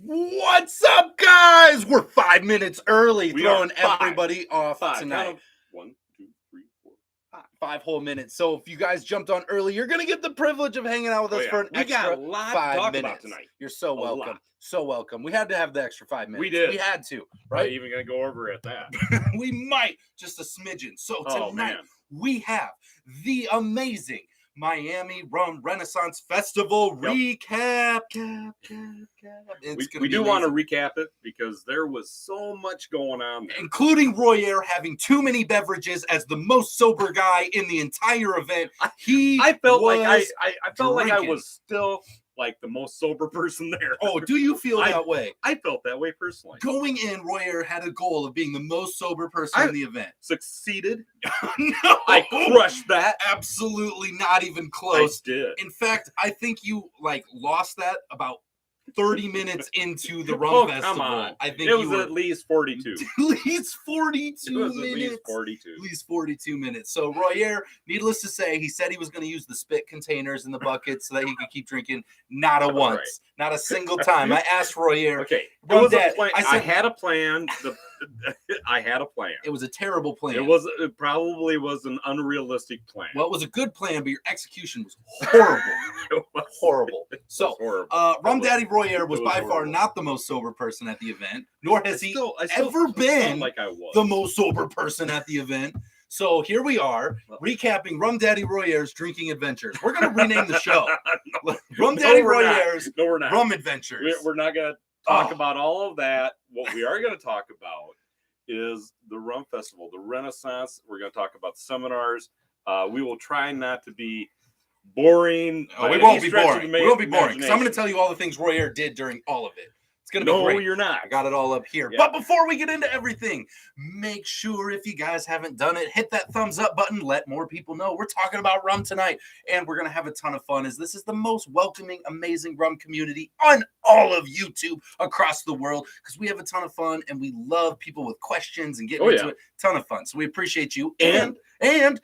What's up, guys? We're 5 minutes early, We throwing are five. everybody off Five. tonight. Count 'em. 1, 2, 3, 4, 5. 5 whole minutes. So if you guys jumped on early, you're gonna get the privilege of hanging out with us for an We extra got a lot 5 to talk minutes. about tonight. You're so A welcome. lot. So welcome. We had to have the extra 5 minutes. We did. We had to, Right? right? Even gonna go over at that. We might just a smidgen. So Oh tonight man, we have the amazing Miami Rum Renaissance Festival recap. we do want to recap it because there was so much going on there. Including Royer having too many beverages as the most sober guy in the entire event. I felt like I felt like I drinking. was still like the most sober person there. Oh, do you feel that way? I felt that way personally. Going in, Royer had a goal of being the most sober person in the event. Succeeded. No, I crushed that. Absolutely not even close. I did. In fact, I think you lost that about 30 minutes into the Rum Festival. Come on. I think it was at least 42. At least 42 It was minutes. at least 42. At least 42 minutes. So Royer, needless to say, he said he was going to use the spit containers in the bucket so that he could keep drinking. Not a once. Right. Not a single time. I asked Royer. Okay. It Rum was Dad, a plan. I I said- had a plan. I had a plan. It was a terrible plan. It probably was an unrealistic plan. Well, it was a good plan, but your execution was horrible. It was Horrible. So, horrible. Rum Daddy Royer was It was by far horrible. not the most sober person at the event, nor has he I ever felt been like I was the most sober person at the event. So here we are, recapping Rum Daddy Royer's drinking adventures. We're going to rename the show. Rum Daddy Royer's No, we're not. Rum Adventures. We're not going to talk about all of that. What we are going to talk about is the Rum Festival, the Renaissance. We're going to talk about seminars. We will try not to be boring. We won't be boring. We won't be boring. Because I'm going to tell you all the things Royer did during all of it. It's going to be great. No, you're not. I got it all up here. Yeah. But before we get into everything, make sure if you guys haven't done it, hit that thumbs up button. Let more people know we're talking about rum tonight. And we're going to have a ton of fun as this is the most welcoming, amazing rum community on all of YouTube across the world because we have a ton of fun and we love people with questions and getting into it. Ton of fun. So we appreciate you. And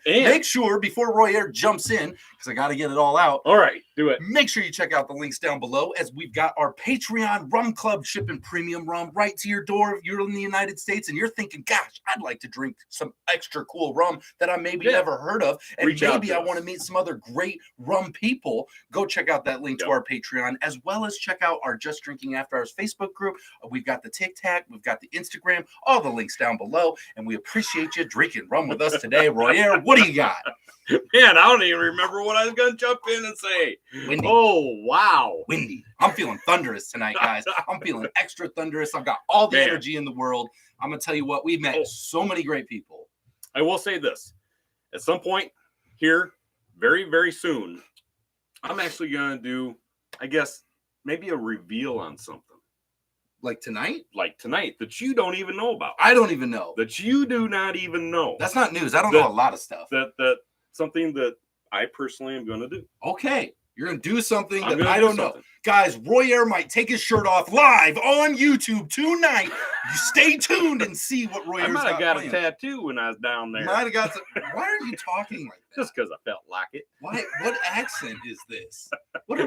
make sure before Royer jumps in, because I got to get it all out. All right, do it. Make sure you check out the links down below as we've got our Patreon Rum Club shipping premium rum right to your door if you're in the United States and you're thinking, gosh, I'd like to drink some extra cool rum that I maybe never heard of. And maybe I want to meet some other great rum people. Go check out that link to our Patreon, as well as check out our Just Drinking After Hours Facebook group. We've got the TikTok, we've got the Instagram, all the links down below. And we appreciate you drinking rum with us today. Royer, what do you got? Man, I don't even remember what I was going to jump in and say. Windy. Oh, wow. Windy. I'm feeling thunderous tonight, guys. I'm feeling extra thunderous. I've got all the energy in the world. I'm going to tell you what, we've met so many great people. I will say this. At some point here, very, very soon, I'm actually going to do, I guess, maybe a reveal on something. Like tonight? Like tonight, that you don't even know about. I don't even know. That you do not even know. That's not news. I don't know a lot of stuff. That something that I personally am going to do. Okay. You're going to do something that I don't know. Guys, Royer might take his shirt off live on YouTube tonight. You stay tuned and see what Royer's got. I might have got a tattoo when I was down there. Might have got to, why are you talking like that? Just because I felt like it. Why? What accent is this? What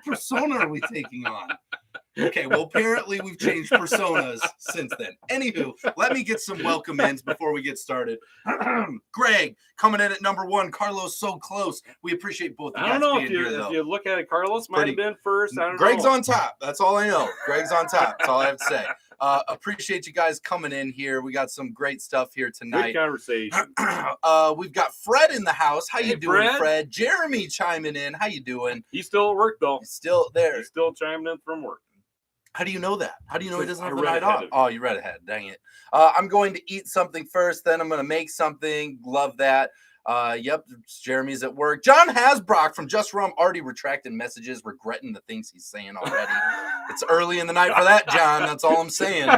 persona are we taking on? Okay, well, apparently we've changed personas since then. Anywho, let me get some welcome ins before we get started. Greg, coming in at number 1. Carlos, so close. We appreciate both of you guys being here, though. If you look at it, Carlos might have been first. I don't Greg's know. on top. That's all I know. Greg's on top. That's all I have to say. Appreciate you guys coming in here. We got some great stuff here tonight. Good conversation. We've got Fred in the house. How you doing, Fred? Jeremy chiming in. How you doing? He's still at work, though. He's still there. He's still chiming in from work. How do you know that? How do you know he doesn't have the read night off? Oh, you read ahead. Dang it. I'm going to eat something first, then I'm going to make something. Love that. Yep, Jeremy's at work. John Hasbrock from Just Rum already retracted messages, regretting the things he's saying already. It's early in the night for that, John. That's all I'm saying.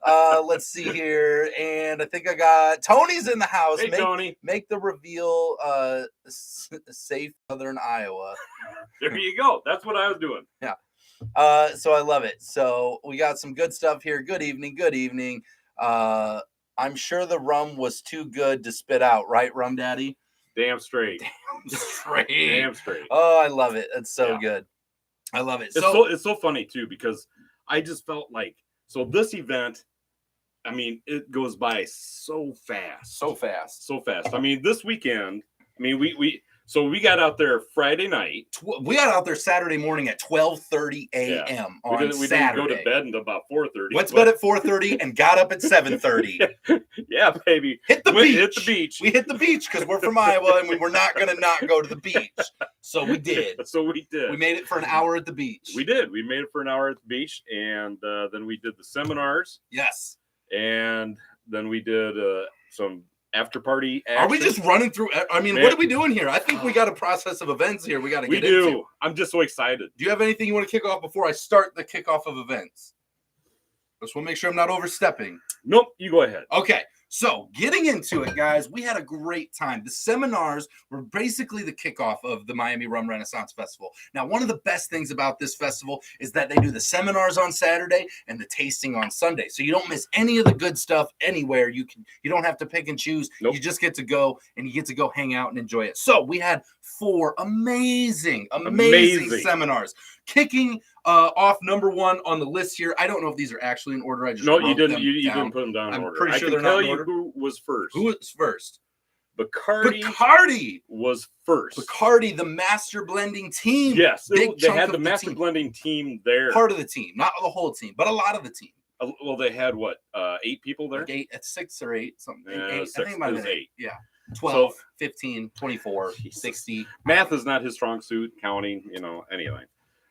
Let's see here. And I think I got Tony's in the house. Hey, Tony. Make the reveal safe Southern Iowa. There you go. That's what I was doing. Yeah. So I love it. So we got some good stuff here. Good evening. Good evening. I'm sure the rum was too good to spit out, right, Rum Daddy? Damn straight. Damn straight. Oh, I love it. It's so good. I love it. It's so funny too, because I just felt like, so this event, I mean, it goes by so fast. So fast. So fast. I mean, this weekend, I mean, we got out there Friday night. We got out there Saturday morning at 12:30 a.m. on we Saturday. didn't go to bed until about 4:30. Went to bed at 4:30 and got up at 7:30. Yeah, baby. Hit the beach. Hit the beach. We hit the beach because we're from Iowa and we were not going to not go to the beach. So we did. We made it for an hour at the beach. We did. We made it for an hour at the beach, and then we did the seminars. Yes. And then we did some after party action. Are we just running through? I mean, what are we doing here? I think we got a process of events here we got to get into. We do. I'm just so excited. Do you have anything you want to kick off before I start the kickoff of events? Just want to make sure I'm not overstepping. Nope, you go ahead. Okay, so getting into it, guys, we had a great time. The seminars were basically the kickoff of the Miami Rum Renaissance Festival. Now, one of the best things about this festival is that they do the seminars on Saturday and the tasting on Sunday. So you don't miss any of the good stuff anywhere. You don't have to pick and choose. Nope. You just get to go and you get to go hang out and enjoy it. So we had 4 amazing seminars. Kicking off number 1 on the list here. I don't know if these are actually in order. I just you didn't. You didn't put them down in order. Pretty sure they're not in order. Who was first? Who was first? Bacardi was first. Bacardi, the master blending team. Yes, they had the master blending team there. Part of the team, not the whole team, but a lot of the team. Well, they had what? 8 people there. Like 6 or 8, something. Yeah, 8. I think it might have been 8. Yeah. 12, 15, 24, 60. Math is not his strong suit. Counting, anything.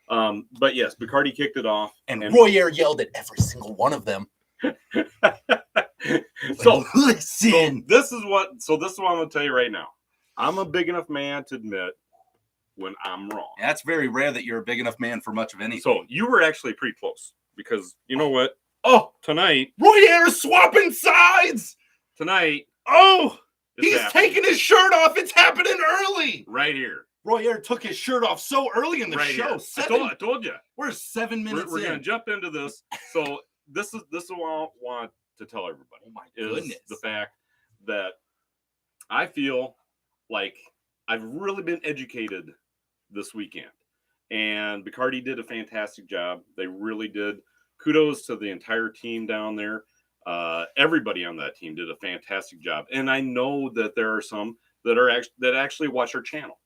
But yes, Bacardi kicked it off, and Royer yelled at every single one of them. So listen. This is what I'm going to tell you right now. I'm a big enough man to admit when I'm wrong. Yeah, that's very rare that you're a big enough man for much of anything. So you were actually pretty close because you know what? Oh, tonight Royer is swapping sides. Tonight. Oh, he's taking his shirt off. It's happening early. Right here. Royer took his shirt off so early in the show. I told you. We're 7 minutes We're going to jump into this. So this is what I want to tell everybody. Oh my goodness. Is the fact that I feel like I've really been educated this weekend. And Bacardi did a fantastic job. They really did. Kudos to the entire team down there. Everybody on that team did a fantastic job. And I know that there are some that actually watch our channel.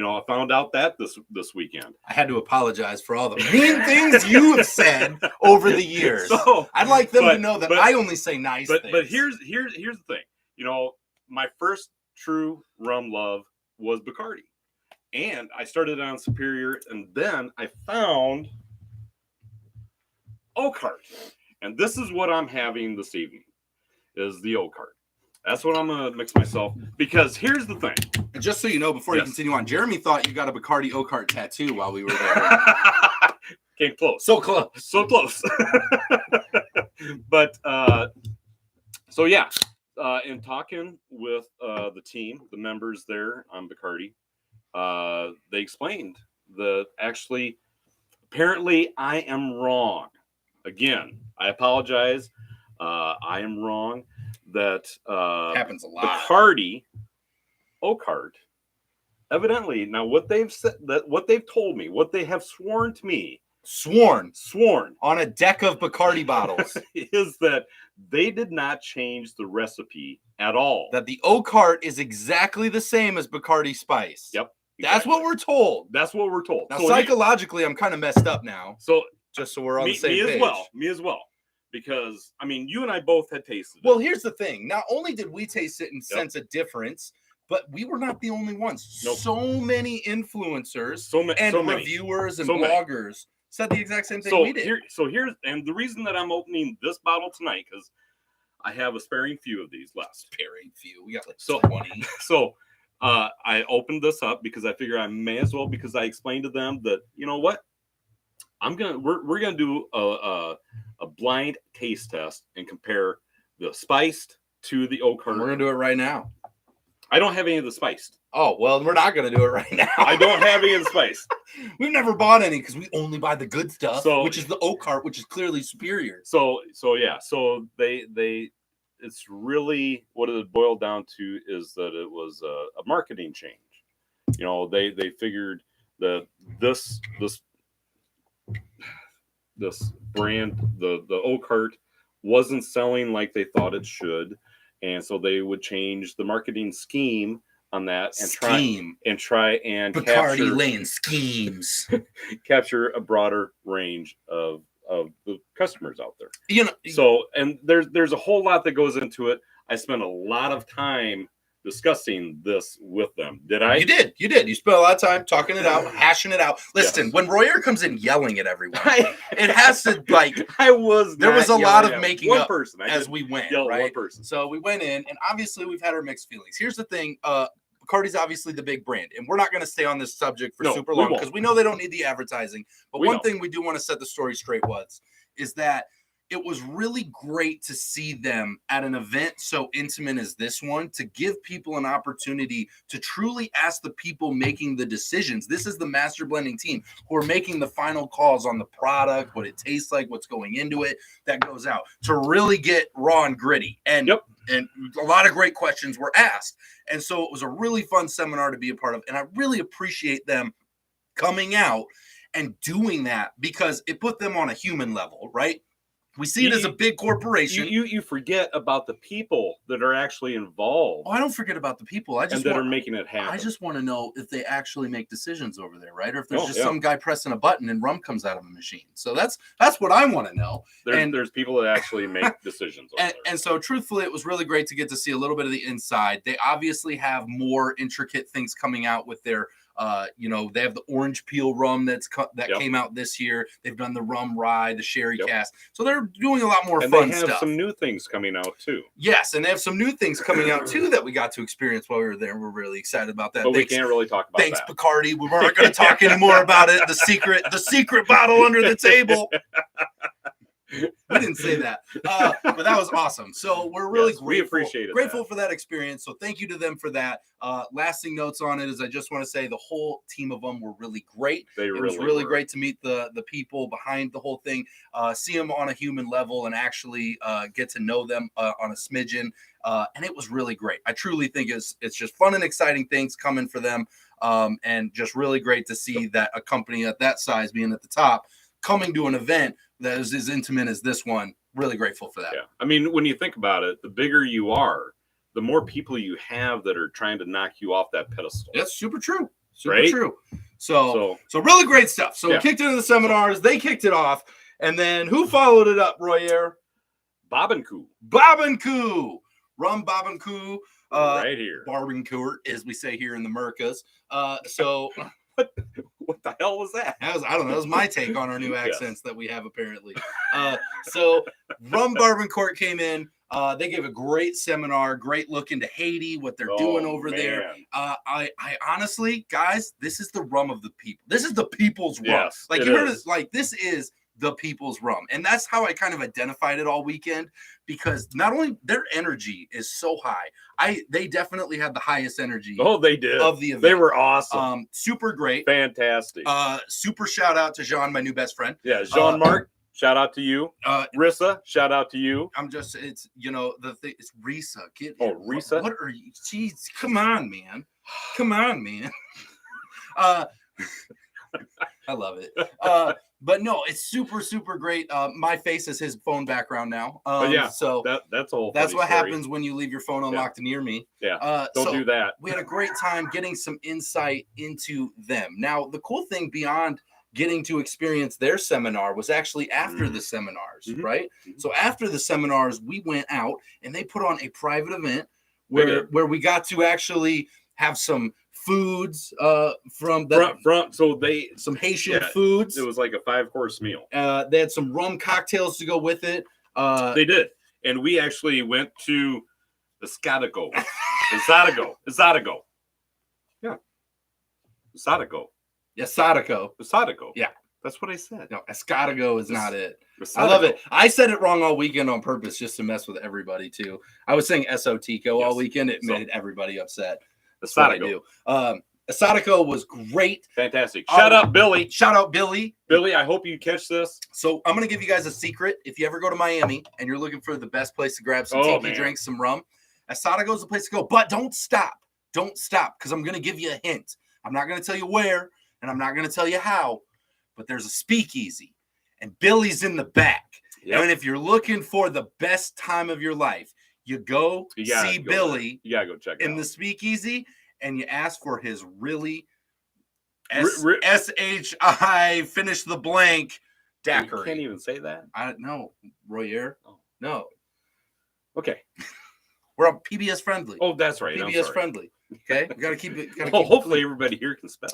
I found out that this weekend. I had to apologize for all the mean things you have said over the years. So, I'd like them to know that I only say nice things. But here's the thing. My first true rum love was Bacardi. And I started on Superior, and then I found Oakheart. And this is what I'm having this evening, is the Oakheart. That's what I'm going to mix myself. Because here's the thing. And just so you know, before you continue on, Jeremy thought you got a Bacardi Oakheart tattoo while we were there. Came close. So close. So close. But, so yeah. In talking with the team, the members there on Bacardi, they explained that actually, apparently I am wrong. Again, I apologize. I am wrong. That happens a lot. Bacardi, Oakheart, evidently, now what they've said, what they've told me, what they have sworn to me, sworn on a deck of Bacardi bottles, is that they did not change the recipe at all. That the Oakheart is exactly the same as Bacardi Spice. Yep. Exactly. That's what we're told. That's what we're told. Now, psychologically, I'm kind of messed up now. So, just so we're on the same page. Me as well. Because, I mean, you and I both had tasted it. Well, here's the thing. Not only did we taste it and sense a difference, but we were not the only ones. Nope. So many influencers reviewers and bloggers said the exact same thing we did. Here's the reason that I'm opening this bottle tonight, because I have a sparing few of these left. Sparing few. We got like 20. So I opened this up because I figure I may as well, because I explained to them that, you know what? We're gonna do a blind taste test and compare the spiced to the Oakheart. We're gonna do it right now. I don't have any of the spiced. Oh well, we're not gonna do it right now. I don't have any of the spiced. We've never bought any because we only buy the good stuff, which is the Oakheart, which is clearly superior. So they it's really what it boiled down to is that it was a marketing change. They figured that this this brand, the Oak Heart, wasn't selling like they thought it should, and so they would change the marketing scheme on that and try and Bacardi capture laying schemes. capture a broader range of the customers out there. You know, So, and there's a whole lot that goes into it. I spent a lot of time discussing this with them. Did I? You did. You spent a lot of time talking it out, hashing it out. Listen, Yes. when Royer comes in yelling at everyone, it has to there was a lot of making one up person as we went, yell at right? one person. So we went in, and obviously we've had our mixed feelings. Here's the thing. Bacardi's obviously the big brand, and we're not going to stay on this subject for super long because we know they don't need the advertising. But one thing we do want to set the story straight is that it was really great to see them at an event so intimate as this one, to give people an opportunity to truly ask the people making the decisions. This is the master blending team who are making the final calls on the product, what it tastes like, what's going into it, that goes out to really get raw and gritty. And and a lot of great questions were asked. And so it was a really fun seminar to be a part of. And I really appreciate them coming out and doing that because it put them on a human level, right? We see it as a big corporation. You forget about the people that are actually involved. Oh, I don't forget about the people. Are making it happen. I just want to know if they actually make decisions over there, right? Or if there's just some guy pressing a button and rum comes out of a machine. So that's what I want to know. There's people that actually make decisions. And so truthfully, it was really great to get to see a little bit of the inside. They obviously have more intricate things coming out with their they have the orange peel rum that came out this year. They've done the rum rye, the sherry cast. So they're doing a lot more fun stuff. And they have some new things coming out too. Yes, and they have some new things coming out too that we got to experience while we were there. We're really excited about that. But we can't really talk about that. Thanks, Bacardi. We weren't going to talk anymore about it. The secret bottle under the table. We didn't say that, but that was awesome. So we're really grateful for that experience. So thank you to them for that. Lasting notes on it is I just want to say the whole team of them were really great. It was really great to meet the people behind the whole thing, see them on a human level and actually get to know them on a smidgen. And it was really great. I truly think it's just fun and exciting things coming for them. And just really great to see that a company at that size being at the top coming to an event that is as intimate as this one. Really grateful for that. Yeah. I mean, when you think about it, the bigger you are, the more people you have that are trying to knock you off that pedestal. That's super true. True. So really great stuff. So we kicked into the seminars. They kicked it off. And then who followed it up, Royer? Barbancourt. Rum Barbancourt. Right here. Barbancourt, as we say here in the Mercas. So... What the hell was that? I don't know. That was my take on our new accents that we have apparently. So Rum Barbancourt came in. They gave a great seminar, great look into Haiti, what they're doing over there. I honestly, guys, this is the rum of the people. This is the people's rum. Like you heard it, like this is the people's rum. And that's how I kind of identified it all weekend, because not only their energy is so high. They definitely had the highest energy. Oh, they did. Of the event. They were awesome. Super great. Fantastic. Super shout out to Jean, my new best friend. Yeah, Jean-Marc, shout out to you. Rissa, shout out to you. It's Risa. Risa? What are you? Jeez, come on, man. I love it. But no, it's super, super great. My face is his phone background now. So that's all. That's what happens when you leave your phone unlocked near me. Yeah. Don't do that. We had a great time getting some insight into them. Now, the cool thing beyond getting to experience their seminar was actually after the seminars, right? So after the seminars, we went out and they put on a private event where we got to actually have some foods from some Haitian foods. It was like a 5-course meal. They had some rum cocktails to go with it. They did, and we actually went to the Escadago. Yeah, Escadago. Yeah, that's what I said. No, Escadago is not it. I love it. I said it wrong all weekend on purpose just to mess with everybody too. I was saying Esotico all weekend. It made everybody upset. That's what I do. Asadico was great. Fantastic. Shout out Billy. Billy, I hope you catch this. So I'm going to give you guys a secret. If you ever go to Miami and you're looking for the best place to grab some tiki drinks, some rum, Asadico is the place to go. But don't stop. Because I'm going to give you a hint. I'm not going to tell you where, and I'm not going to tell you how, but there's a speakeasy. and Billy's in the back. Yep. And if you're looking for the best time of your life, you go see Billy. You gotta go check in out the speakeasy, and you ask for his really SHI finish the blank daiquiri. You can't even say that. I don't know, Royer. Oh. No. Okay. We're on PBS friendly. Oh, that's right. PBS friendly. Okay, we gotta keep it. Hopefully, everybody here can spell.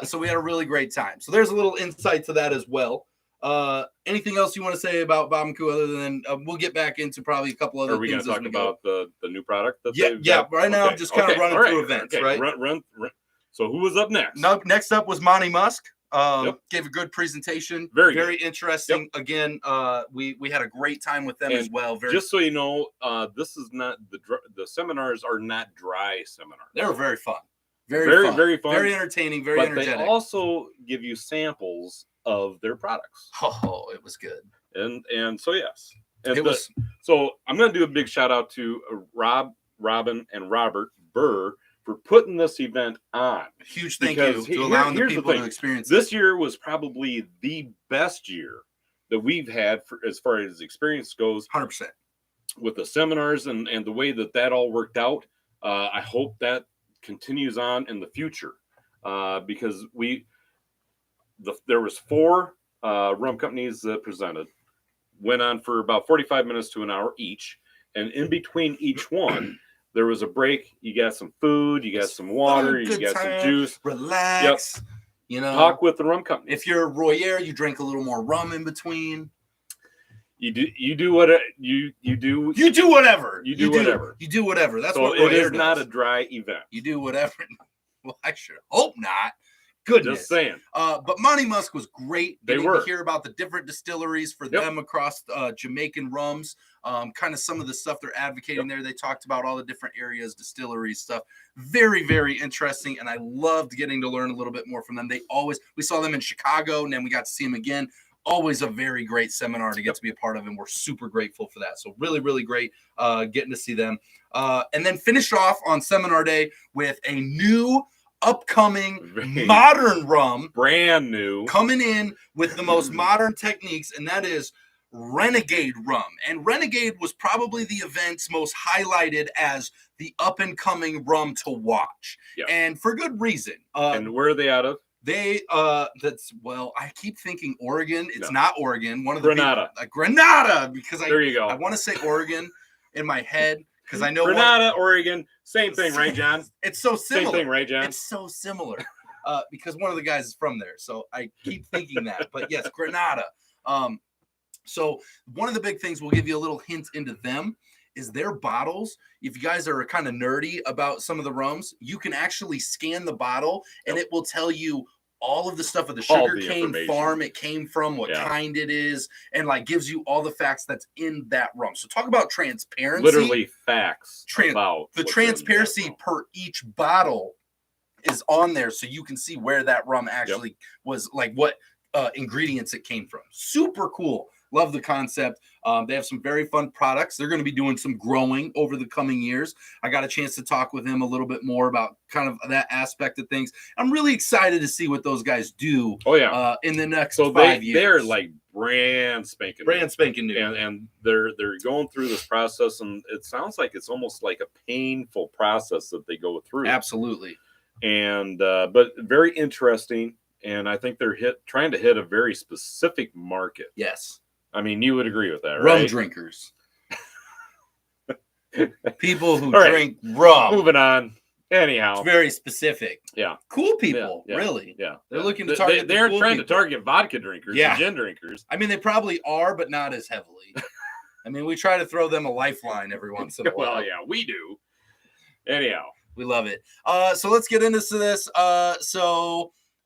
So we had a really great time. So there's a little insight to that as well. Anything else you want to say about Barbancourt other than we'll get back into probably a couple other things. Are we going to talk about the new product? Yeah. Right now, I'm just kind of running through events. Right. Run. So who was up next? Next up was Monty Musk. Gave a good presentation. Very interesting. Yep. Again, we had a great time with them as well. Just so you know, this is not the seminars are not dry seminars. They were very fun. Very fun. Very entertaining. Very energetic. They also give you samples of their products. Oh, it was good. And so yes, So I'm going to do a big shout out to Rob, Robin, and Robert Burr for putting this event on. Huge thank you to allowing the people to experience this year was probably the best year that we've had as far as experience goes. 100%. With the seminars and the way that all worked out. I hope that continues on in the future because there was 4 rum companies that presented, went on for about 45 minutes to an hour each, and in between each one there was a break. You got some food, you got some water, you got some juice, relax. Yep. Talk with the rum company. If you're a Royer, you drink a little more rum in between. You do whatever. You do whatever. That's so what Royer it is does. Not a dry event. You do whatever. Well, I sure hope not. Goodness. Just saying. But Monty Musk was great. They were. To hear about the different distilleries for them across Jamaican rums. Kind of some of the stuff they're advocating there. They talked about all the different areas, distilleries, stuff. Very, very interesting. And I loved getting to learn a little bit more from them. We saw them in Chicago, and then we got to see them again. Always a very great seminar to get to be a part of, and we're super grateful for that. So really, really great getting to see them. And then finish off on seminar day with a new upcoming modern rum, brand new, coming in with the most modern techniques, and that is Renegade rum. And Renegade was probably the event's most highlighted as the up and coming rum to watch, and for good reason. And where are they out of? I keep thinking Oregon. It's not Oregon. One of the Grenada. Grenada, because there you go. I want to say Oregon in my head. Because I know Grenada, Oregon, same thing, right, John? It's so similar. Same thing, right, John? It's so similar. Because one of the guys is from there, so I keep thinking that. But yes, Grenada. So one of the big things, we'll give you a little hint into them, is their bottles. If you guys are kind of nerdy about some of the rums, you can actually scan the bottle, and it will tell you all of the stuff of the sugarcane farm it came from, what kind it is, and gives you all the facts that's in that rum. So talk about transparency. Literally facts about the transparency per each bottle is on there, so you can see where that rum actually was, what ingredients it came from. Super cool. Love the concept. They have some very fun products. They're going to be doing some growing over the coming years. I got a chance to talk with him a little bit more about kind of that aspect of things. I'm really excited to see what those guys do. In the next 5 years. They're like brand spanking new. And they're going through this process, and it sounds like it's almost like a painful process that they go through. Absolutely. And but very interesting. And I think they're trying to hit a very specific market. Yes. I mean, you would agree with that, right? Rum drinkers. People who drink rum. Moving on. Anyhow. It's very specific. Yeah. Cool people, really. Yeah. They're looking to target They're trying to target vodka drinkers and gin drinkers. I mean, they probably are, but not as heavily. I mean, we try to throw them a lifeline every once in a while. Well, yeah, we do. Anyhow. We love it. So let's get into this.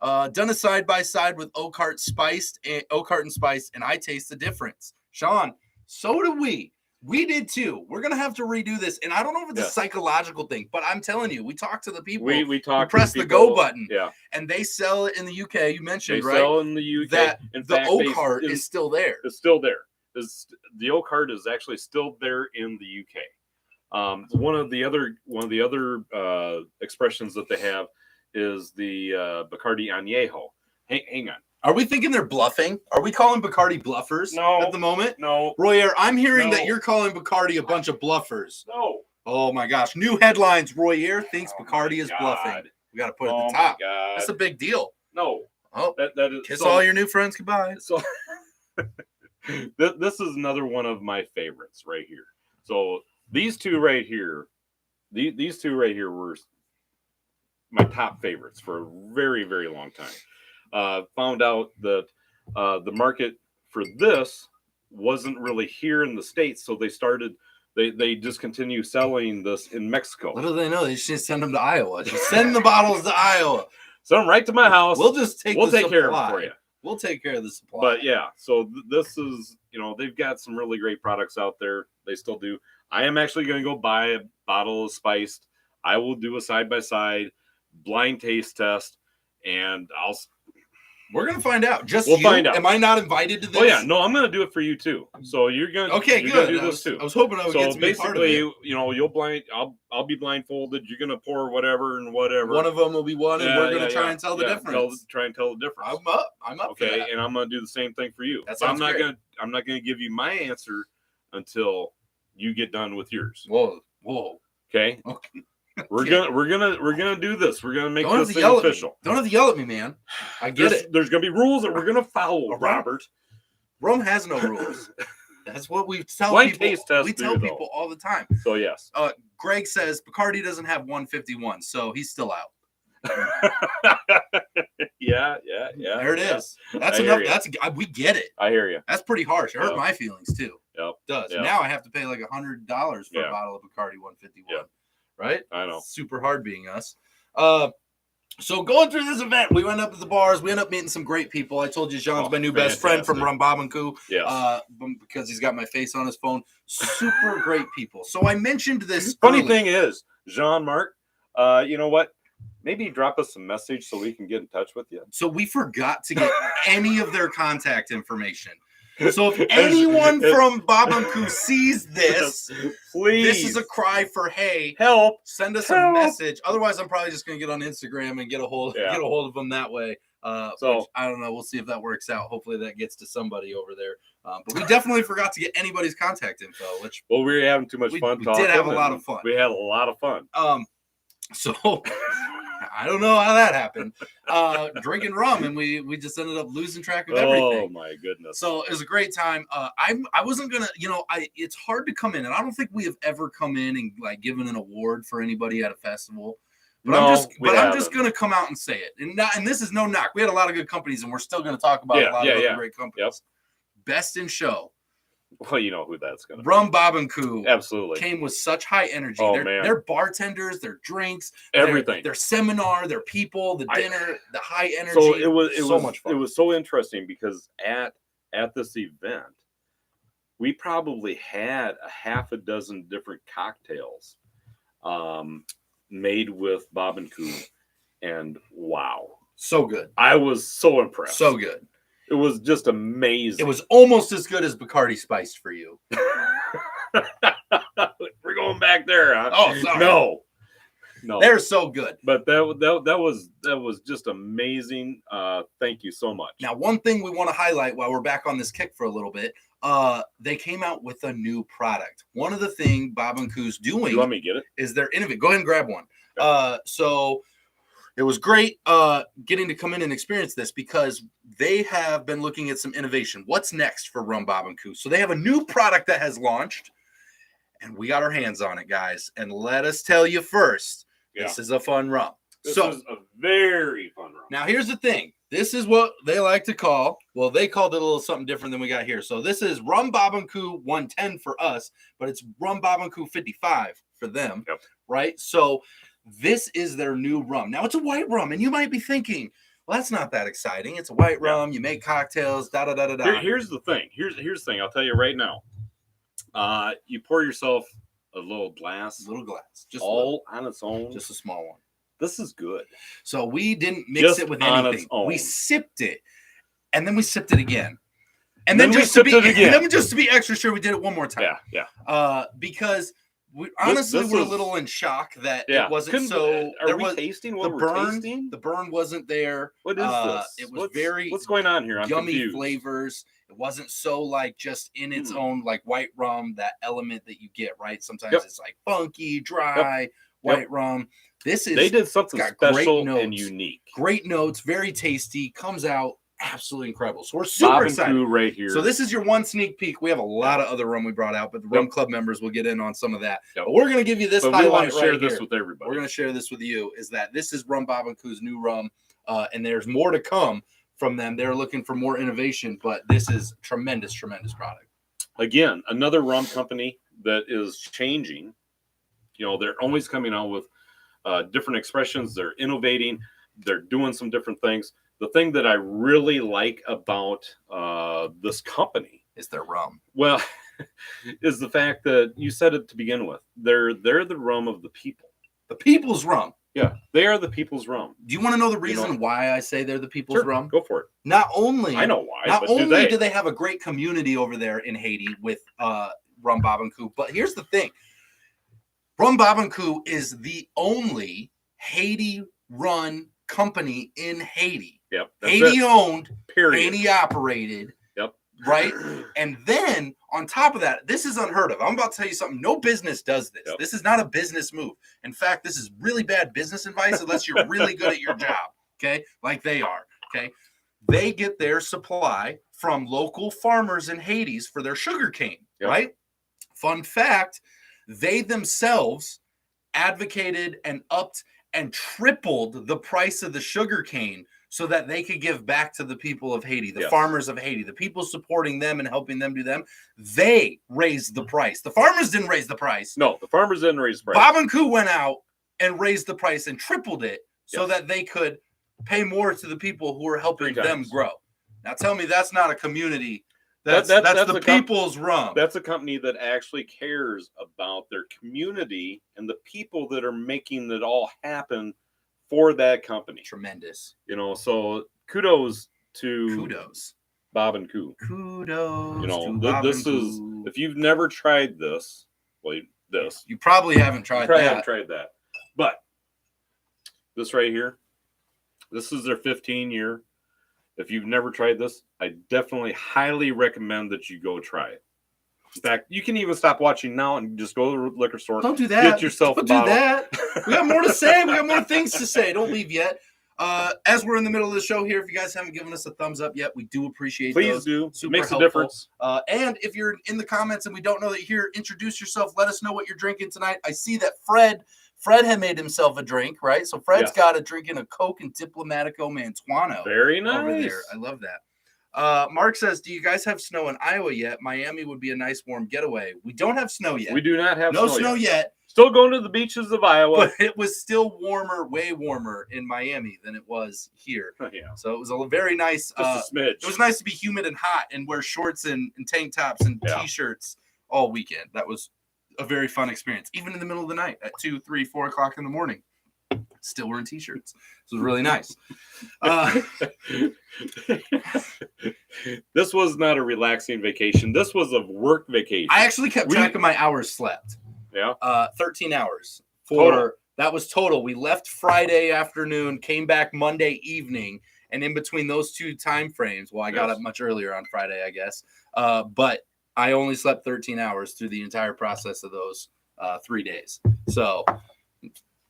Done a side by side with Oak Heart and Spice, and I taste the difference. Sean, so do we. We did too. We're gonna have to redo this, and I don't know if it's a psychological thing, but I'm telling you, we talked to the people. We talked. Press the go button. Yeah, and they sell it in the UK. You mentioned they sell in the UK. That in the fact, Oak Heart is still there. It's still there. The Oak Heart is actually still there in the UK. One of the other expressions that they have is the Bacardi Añejo. Hang on. Are we thinking they're bluffing? Are we calling Bacardi bluffers at the moment? No. Royer, I'm hearing No. that you're calling Bacardi a bunch of bluffers. No. Oh my gosh. New headlines. Royer thinks Bacardi is bluffing. We got to put it at the top. My God. That's a big deal. No. Oh, that is, kiss all your new friends goodbye. So this is another one of my favorites right here. So these two right here, these two right here were my top favorites for a very, very long time. Found out that the market for this wasn't really here in the States, so they discontinued selling this in Mexico. Little do they know, they should send them to Iowa. Just send the bottles to Iowa. Send them right to my house. We'll take care of it for you. We'll take care of the supply. But yeah, so this is, they've got some really great products out there. They still do. I am actually going to go buy a bottle of spiced. I will do a side-by-side blind taste test, and we're going to find out. We'll find out. Am I not invited to this? Oh yeah, no, I'm going to do it for you too. So you're going to do this too. I was hoping I would get to be a part of it. So basically, I'll be blindfolded. You're going to pour whatever and whatever. One of them will be one, and we're going to try and tell the difference. Try and tell the difference. I'm up. Okay, and I'm going to do the same thing for you. I'm not going to give you my answer until you get done with yours. Whoa. Okay. We're gonna do this. We're gonna make this thing official. Don't have to yell at me, man. I get it. There's gonna be rules that we're gonna follow, Robert. Rum has no rules. That's what we tell Blind people. Taste test We tell people all the time. So yes. Greg says Bacardi doesn't have 151, so he's still out. Yeah. There it is. That's enough. We get it. I hear you. That's pretty harsh. It hurt my feelings too. Yep. It does. Yep. Now I have to pay like $100 for a bottle of Bacardi 151. Yep. Right? I know. It's super hard being us. So going through this event, we went up to the bars. We ended up meeting some great people. I told you Jean's my new best friend from Barbancourt. Yes. Because he's got my face on his phone. Super great people. So I mentioned this. Funny thing is, Jean-Marc, you know what? Maybe drop us a message so we can get in touch with you. So we forgot to get any of their contact information. So if anyone from Barbancourt sees this, please, this is a cry for hey, help. Send us a message. Otherwise, I'm probably just gonna get on Instagram and get a hold of them that way. So I don't know. We'll see if that works out. Hopefully, that gets to somebody over there. But we definitely forgot to get anybody's contact info. We were having too much fun. We did have a lot of fun. We had a lot of fun. So I don't know how that happened. Drinking rum, and we just ended up losing track of everything. Oh my goodness! So it was a great time. I wasn't gonna, it's hard to come in, and I don't think we have ever come in and like given an award for anybody at a festival. But I'm just gonna come out and say it, and this is no knock. We had a lot of good companies, and we're still gonna talk about a lot of other great companies. Yep. Best in show. Well, you know who that's going to be. Rum Barbancourt. Absolutely. Came with such high energy. Oh, their bartenders, their drinks, everything. Their seminar, their people, the dinner, the high energy. So it was so much fun. It was so interesting because at this event, we probably had a half a dozen different cocktails made with Barbancourt, and wow. So good. I was so impressed. So good. It was just amazing. It was almost as good as Bacardi spiced for you. We're going back there, huh? Oh, sorry. No. They're so good. But that was just amazing. Thank you so much. Now, one thing we want to highlight while we're back on this kick for a little bit, they came out with a new product. One of the things Barbancourt's doing, let me get it, is they're innovative. Go ahead and grab one. So it was great getting to come in and experience this because they have been looking at some innovation. What's next for Rum Barbancourt? So they have a new product that has launched, and we got our hands on it, guys. And let us tell you first, this is a fun rum. This is a very fun rum. Now, here's the thing. This is what they like to call, well, they called it a little something different than we got here. So this is Rum Barbancourt 110 for us, but it's Rum Barbancourt 55 for them, right? So this is their new rum. Now, it's a white rum, and you might be thinking, well, that's not that exciting. It's a white rum. You make cocktails, da-da-da-da-da. Here's the thing. Here's the thing. I'll tell you right now. You pour yourself a little glass. Just all on its own. Just a small one. This is good. So we didn't mix it with anything. We sipped it, and then we sipped it again. And then just to be extra sure, we did it one more time. Yeah. Because We honestly This were a is- little in shock that Yeah. it wasn't Couldn't- so. Are There we was tasting the what we're burn. tasting? The burn wasn't there. What is this? It was very what's going on here? I'm yummy confused. flavors. It wasn't so like just in its own like white rum, that element that you get, right? Sometimes Yep. it's like funky, dry, white rum. This is They did something got great special notes. and unique. great notes, very tasty, comes out absolutely incredible. So we're super excited. Barbancourt right here. So this is your one sneak peek. We have a lot of other rum we brought out, but the Rum Club members will get in on some of that. Yep. But we're going to give you this But we want highlight to share right this here. with everybody. We're going to share this with you, is that this is Rum Barbancourt's new rum, and there's more to come from them. They're looking for more innovation, but this is tremendous, tremendous product. Again, another rum company that is changing. You know, they're always coming out with different expressions. They're innovating. They're doing some different things. The thing that I really like about this company Is their rum. well, is the fact that you said it to begin with. They're the rum of the people. The people's rum. Yeah, they are the people's rum. Do you want to know the reason why I say they're the people's Sure, rum? go for it. Not only I know why. Not but only do do they have a great community over there in Haiti with Rum Barbancourt, but here's the thing. Rum Barbancourt is the only Haiti-run company in Haiti. Yep. that's Haiti it. owned, Period. Haiti operated. Yep. Right? And then on top of that, this is unheard of. I'm about to tell you something. No business does this. Yep. This is not a business move. In fact, this is really bad business advice unless you're really good at your job. Okay? Like they are. Okay? They get their supply from local farmers in Haiti for their sugar cane. Yep. Right? Fun fact, they themselves advocated and upped and tripled the price of the sugar cane so that they could give back to the people of Haiti, the Yes. farmers of Haiti, the people supporting them and helping them do them. They raised the price. The farmers didn't raise the price. No, the farmers didn't raise the price. Barbancourt went out and raised the price and tripled it so Yes. that they could pay more to the people who are helping 3 them times. grow. Now tell me that's not a community. That's That's a the com- people's rum. That's a company that actually cares about their community and the people that are making it all happen for that company. Tremendous. You know, so kudos to Kudos. Barbancourt. Kudos. You know, to this is, Barbancourt. if you've never tried this, well, this, You probably haven't you tried probably that. haven't tried that. But this right here, this is their 15-year. If you've never tried this, I definitely highly recommend that you go try it. In fact, you can even stop watching now and just go to the liquor store. Don't do that. Get yourself Don't a do bottle. that. We got more to say. We got more things to say. Don't leave yet. As we're in the middle of the show here, if you guys haven't given us a thumbs up yet, we do appreciate Please those. do. Super Makes helpful. a difference. And if you're in the comments and we don't know that you're here, introduce yourself. Let us know what you're drinking tonight. I see that Fred had made himself a drink, right? So Fred's Yes. got a drink in a Coke and Diplomatico Mantuano Very nice. over there. I love that. Mark says, do you guys have snow in Iowa yet? Miami would be a nice warm getaway. We don't have snow yet. We do not have no snow yet. Still going to the beaches of Iowa. But it was still warmer, way warmer in Miami than it was here. Yeah. So it was a very nice. Just a smidge. It was nice to be humid and hot and wear shorts and tank tops and Yeah. t-shirts all weekend. That was a very fun experience, even in the middle of the night at 2, 3, 4 o'clock in the morning. Still wearing t-shirts. This was really nice. This was not a relaxing vacation. This was a work vacation. I actually kept track of my hours slept. Yeah. 13 hours Total. That was total. We left Friday afternoon, came back Monday evening, and in between those two time frames, well, I got Yes. up much earlier on Friday, I guess. But I only slept 13 hours through the entire process of those 3 days. So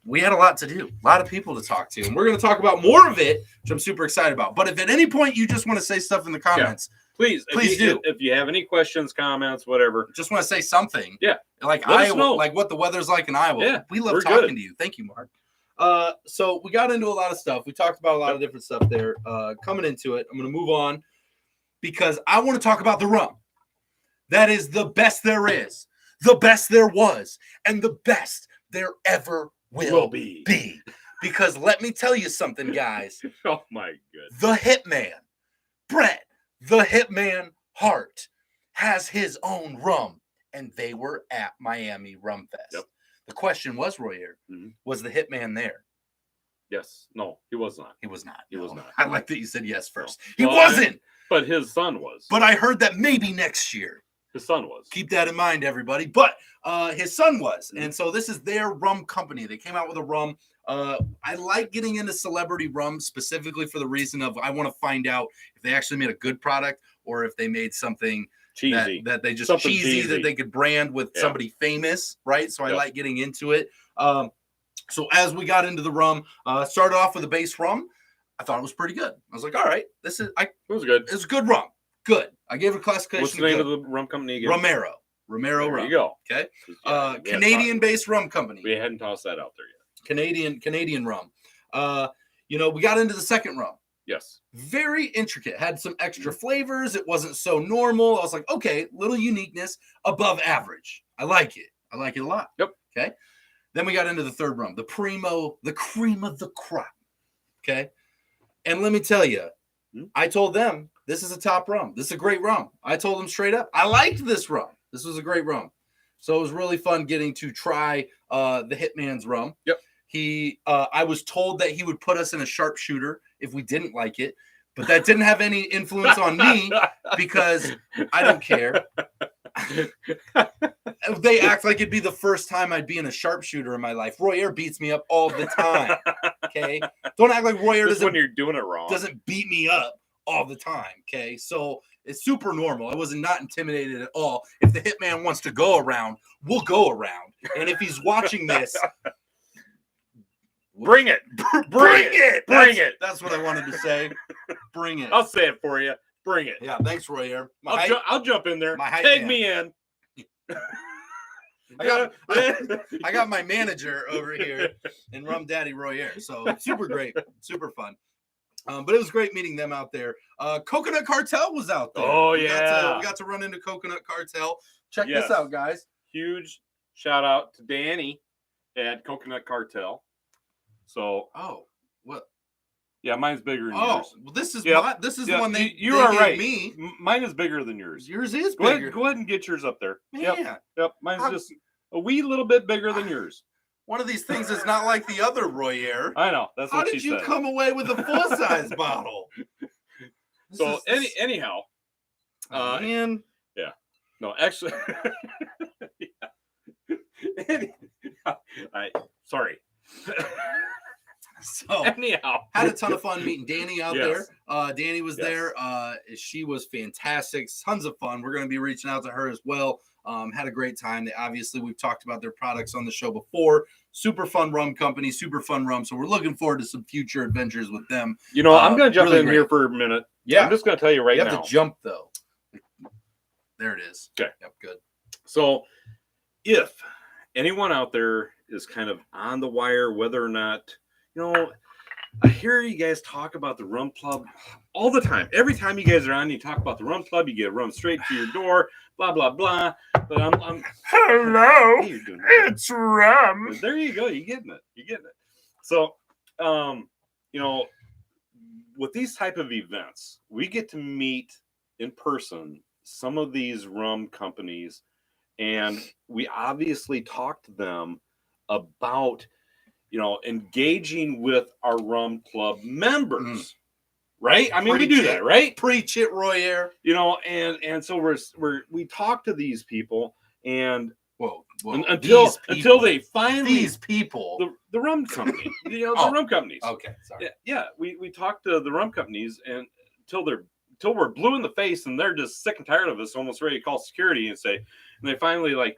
we had a lot to do, a lot of people to talk to, and we're going to talk about more of it, which I'm super excited about. But if at any point you just want to say stuff in the comments, Please do. If you have any questions, comments, whatever. just want to say something. Yeah. Like Let us Iowa, know. like what the weather's like in Iowa. Yeah, We love we're talking good. to you. Thank you, Mark. So we got into a lot of stuff. We talked about a lot of different stuff there. Coming into it, I'm going to move on because I want to talk about the rum. That is the best there is, the best there was, and the best there ever will be. Because let me tell you something, guys. Oh my goodness. The Hitman, Brett, the Hitman Hart, has his own rum, and they were at Miami Rum Fest. Yep. The question was, Royer, Mhm. was the Hitman there? Yes. No, he was not. He was not. He was not. I like that you said yes first. No. He Well, wasn't. But his son was. But I heard that maybe next year. His son was. Keep that in mind, everybody. But his son was. And so this is their rum company. They came out with a rum. I like getting into celebrity rum specifically for the reason of I want to find out if they actually made a good product or if they made something cheesy that they just cheesy that they could brand with somebody famous, right? So I like getting into it. So as we got into the rum, started off with a base rum. I thought it was pretty good. I was like, all right, it was good. It's good rum. Good. I gave it a classification. What's the name of the rum company again? Romero there rum. You go. Okay. Canadian-based rum company. We hadn't tossed that out there yet. Canadian rum. We got into the second rum. Yes. Very intricate. Had some extra flavors. It wasn't so normal. I was like, okay, little uniqueness, above average. I like it. I like it a lot. Yep. Okay. Then we got into the third rum, the cream of the crop. Okay. And let me tell you, I told them this is a top rum. This is a great rum. I told them straight up, I liked this rum. This was a great rum. So it was really fun getting to try the Hitman's rum. Yep. I was told that he would put us in a sharpshooter if we didn't like it, but that didn't have any influence on me because I don't care. They act like it'd be the first time I'd be in a sharpshooter in my life. Royer beats me up all the time. Okay, don't act like Royer when you're doing it wrong doesn't beat me up all the time. Okay, so it's super normal. I was not intimidated at all. If the hitman wants to go around, we'll go around. And if he's watching this, bring it. Bring it. That's what I wanted to say. Bring it. I'll say it for you. Bring it. Yeah, thanks, Royer. I'll jump in there. Take me in. I got my manager over here in Rum Daddy Royer. So super great, super fun. But it was great meeting them out there. Coconut Cartel was out there. Oh, we got to run into Coconut Cartel. Check this out, guys. Huge shout out to Danny at Coconut Cartel. So, what? Yeah, mine's bigger than yours. Well, this is the one they are gave right. Me. Mine is bigger than yours. Yours is bigger. Go ahead and get yours up there. Man. Yep. Mine's just a wee little bit bigger than yours. One of these things is not like the other Royer. I know. That's what she said. How did you come away with a full-size bottle? Anyhow. Man. Yeah. No, actually. Sorry. So anyhow, had a ton of fun meeting Danny out there. Danny was there. She was fantastic. Tons of fun. We're going to be reaching out to her as well. Had a great time. We've talked about their products on the show before. Super fun rum company, super fun rum. So we're looking forward to some future adventures with them. I'm going to jump in here for a minute. Yeah. I'm just going to tell you right now. You have to jump though. There it is. Okay. Yep. Good. So if anyone out there is kind of on the wire, whether or not, I hear you guys talk about the Rum Club all the time. Every time you guys are on, you talk about the Rum Club. You get rum straight to your door, blah, blah, blah. But I'm hello, it's rum. There you go. You're getting it. So, with these type of events, we get to meet in person some of these rum companies, and we obviously talk to them about engaging with our Rum Club members, right? I mean, we do that, right? Preach it, Royer. And so we talk to these people, and until they finally these people, the rum company, the rum companies. Okay, sorry. Yeah. We talk to the rum companies, and until we're blue in the face, and they're just sick and tired of us, almost ready to call security and say, and they finally like,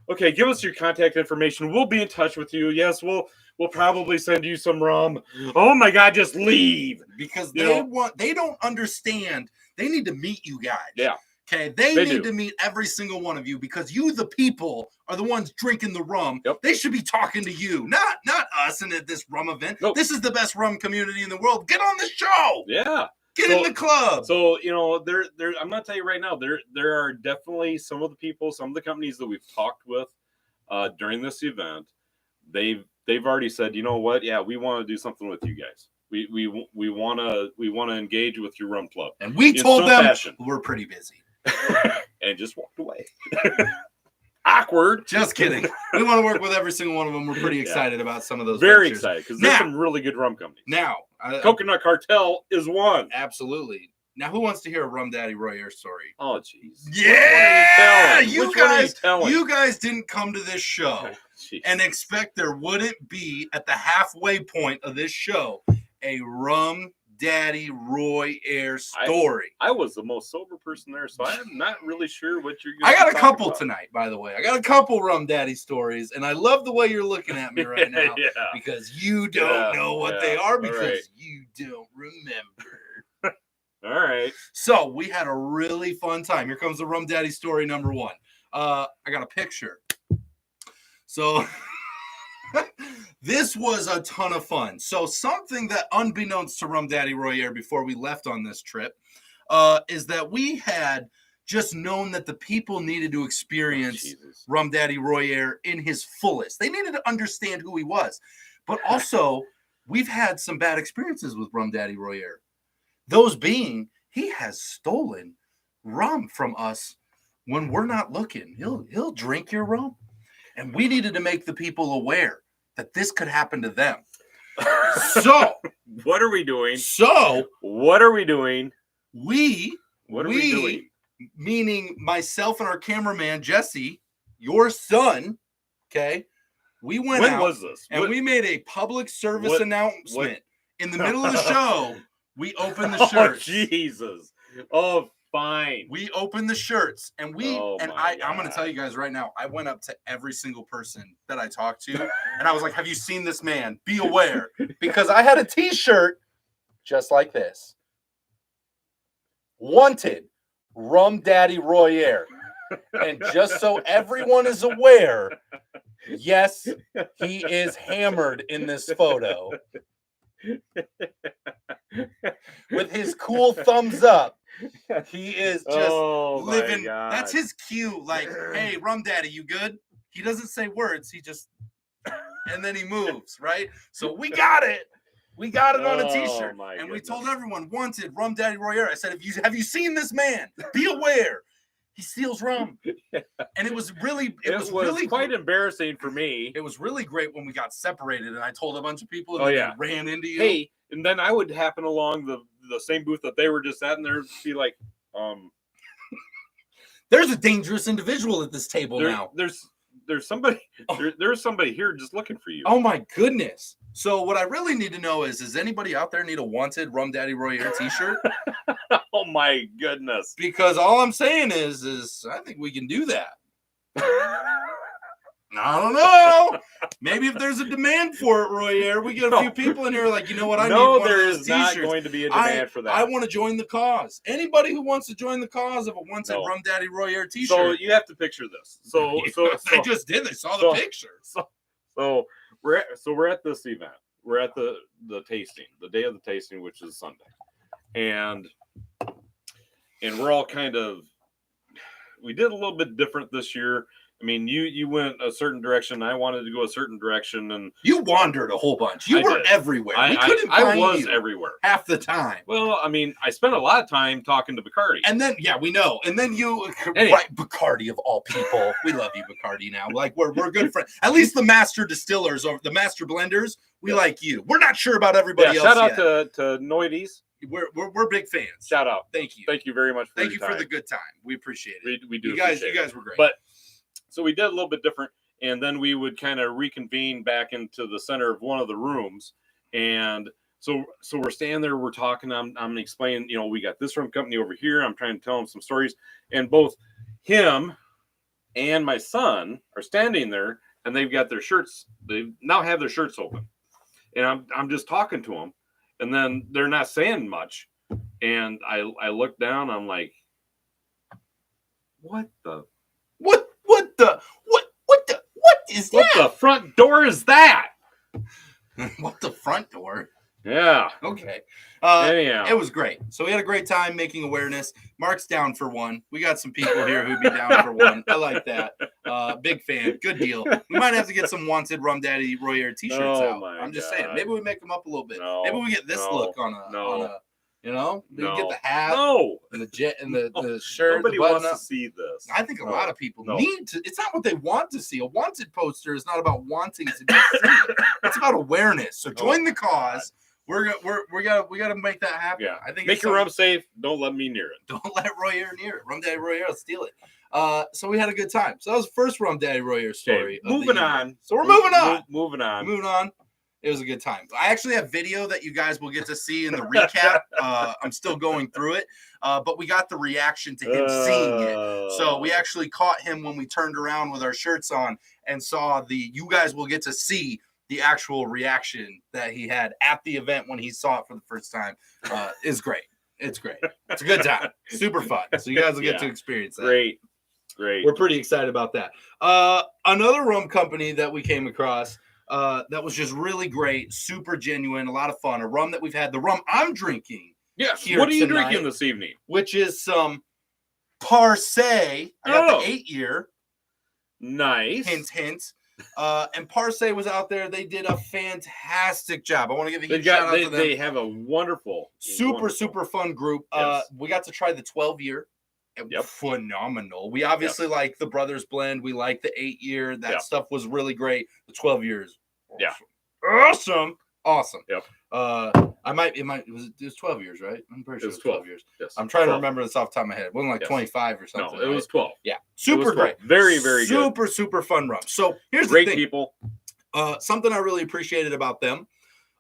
okay, give us your contact information. We'll be in touch with you. Yes, we'll probably send you some rum. Oh my God, just leave. Because they don't understand. They need to meet you guys. Yeah. Okay. They need to meet every single one of you because you, the people, are the ones drinking the rum. Yep. They should be talking to you, not us and at this rum event. Nope. This is the best rum community in the world. Get on the show. Yeah. Get in the club. So, there I'm going to tell you right now, there are definitely some of the companies that we've talked with during this event. They've already said, you know what? Yeah, we want to do something with you guys. We want to engage with your Rum Club. And we told them we're pretty busy. And just walked away. Awkward. Just kidding. We want to work with every single one of them. We're pretty excited about some of those. Very excited because there's some really good rum companies. Now, Coconut Cartel is one. Absolutely. Now, who wants to hear a Rum Daddy Royer story? Oh, jeez. Yeah, you guys didn't come to this show and expect there wouldn't be at the halfway point of this show a Rum Daddy Royer story. I was the most sober person there, so I'm not really sure what you're I going to got a couple tonight, by the way. I got a couple Rum Daddy stories, and I love the way you're looking at me right now because you don't know what they are because you don't remember. All right. So we had a really fun time. Here comes the Rum Daddy story number 1. I got a picture. So this was a ton of fun. So something that unbeknownst to Rum Daddy Royer before we left on this trip is that we had just known that the people needed to experience Rum Daddy Royer in his fullest. They needed to understand who he was. But also, we've had some bad experiences with Rum Daddy Royer. Those being, he has stolen rum from us when we're not looking. He'll drink your rum. And we needed to make the people aware that this could happen to them. So, what are we doing? We, meaning myself and our cameraman, Jesse, your son, okay, we went out. When was this? And we made a public service announcement. In the middle of the show, we opened the shirts. Oh, Jesus. Oh, fine. We opened the shirts, and I'm going to tell you guys right now, I went up to every single person that I talked to, and I was like, have you seen this man? Be aware. Because I had a t-shirt just like this. Wanted, Rum Daddy Royer. And just so everyone is aware, yes, he is hammered in this photo. With his cool thumbs up. He is just living. That's his cue. Like, hey, Rum Daddy, you good? He doesn't say words. He just, and then he moves, right? So we got it. We got it on a t-shirt. And we told everyone, wanted, Rum Daddy Royer. I said, have you seen this man? Be aware. He steals rum. And it was really quite embarrassing for me. It was really great when we got separated and I told a bunch of people and they ran into you. Hey, and then I would happen along the same booth that they were just at, and there'd be like, there's a dangerous individual at this table now. There's somebody there's somebody here just looking for you. Oh my goodness. So what I really need to know is, does anybody out there need a wanted Rum Daddy Royer t-shirt? Oh my goodness. Because all I'm saying is I think we can do that. I don't know. Maybe if there's a demand for it, Royer, we get a few people in here like, you know what, I need one of those t-shirts. Not going to be a demand for that. I want to join the cause. Anybody who wants to join the cause of a wanted Rum Daddy Royer t-shirt. So you have to picture this. So they just did. They saw the picture. So we're at this event. We're at the tasting, the day of the tasting, which is Sunday, and we're all we did a little bit different this year. I mean, you went a certain direction. I wanted to go a certain direction, and you wandered a whole bunch. You were everywhere. We couldn't find you. I was you everywhere half the time. Well, I mean, I spent a lot of time talking to Bacardi, and then we know. And then right, Bacardi of all people. We love you, Bacardi. Now, like we're good friends. At least the master distillers or the master blenders, we like you. We're not sure about everybody else. Shout out to Noides. We're big fans. Shout out. Thank you. Thank you very much. Thank you for the good time. We appreciate it. We do. You guys were great. But so we did a little bit different, and then we would kind of reconvene back into the center of one of the rooms, and so we're standing there, we're talking. I'm explaining, we got this rum company over here. I'm trying to tell him some stories, and both him and my son are standing there, and they've got their shirts. They now have their shirts open, and I'm just talking to them, and then they're not saying much, and I look down. I'm like, what is that? What the front door is that? What the front door? Yeah. Okay. Anyhow. It was great. So we had a great time making awareness. Mark's down for one. We got some people here who'd be down for one. I like that. Big fan. Good deal. We might have to get some wanted Rum Daddy Royer t-shirts out. I'm just saying. Maybe we make them up a little bit. Maybe we get this look on a we get the hat and the shirt. Nobody wants to see this. I think a lot of people need to. It's not what they want to see. A wanted poster is not about wanting to be seen. It's about awareness. So join the cause. we gotta make that happen. Yeah. I think Make your rum safe. Don't let me near it. Don't let Royer near it. Rum Daddy Royer steal it. So we had a good time. So that was the first Rum Daddy Royer story. Okay, moving on. So we're moving on. Moving on. Moving on. It was a good time. I actually have video that you guys will get to see in the recap. I'm still going through it, but we got the reaction to him seeing it. So we actually caught him when we turned around with our shirts on and saw you guys will get to see the actual reaction that he had at the event when he saw it for the first time. Is great. It's great. It's a good time. Super fun. So you guys will get to experience that. Great. We're pretty excited about that. Another rum company that we came across that was just really great, super genuine, a lot of fun. A rum that we've had, the rum I'm drinking. Yes. What are you drinking this evening? Which is some Parce. I got the 8-year. Nice. Hint, hint. And Parce was out there. They did a fantastic job. I want to give a huge shout out to them. They have a wonderful, super fun group. Yes. We got to try the 12-year. Yep. Phenomenal. We obviously like the Brothers Blend. We like the 8-year. That stuff was really great. The 12 years. Awesome. Yep. It was 12 years, right? I'm pretty sure it was 12 years. Yes. I'm trying to remember this off the top of my head. It wasn't like 25 or something. No, it was 12. Yeah. Super great. Very, very good. Super fun rum. So here's the thing. Great people. Something I really appreciated about them.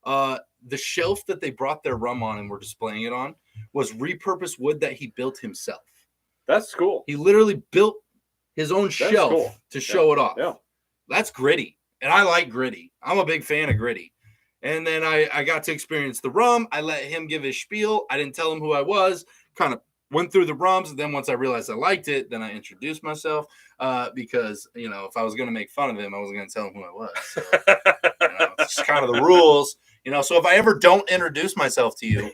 The shelf that they brought their rum on and were displaying it on was repurposed wood that he built himself. That's cool. He literally built his own shelf to show it off. Yeah. That's gritty. And I like gritty. I'm a big fan of gritty. And then I got to experience the rum. I let him give his spiel. I didn't tell him who I was. Kind of went through the rums. And then once I realized I liked it, then I introduced myself because, if I was going to make fun of him, I wasn't going to tell him who I was. So, it's just kind of the rules. So if I ever don't introduce myself to you.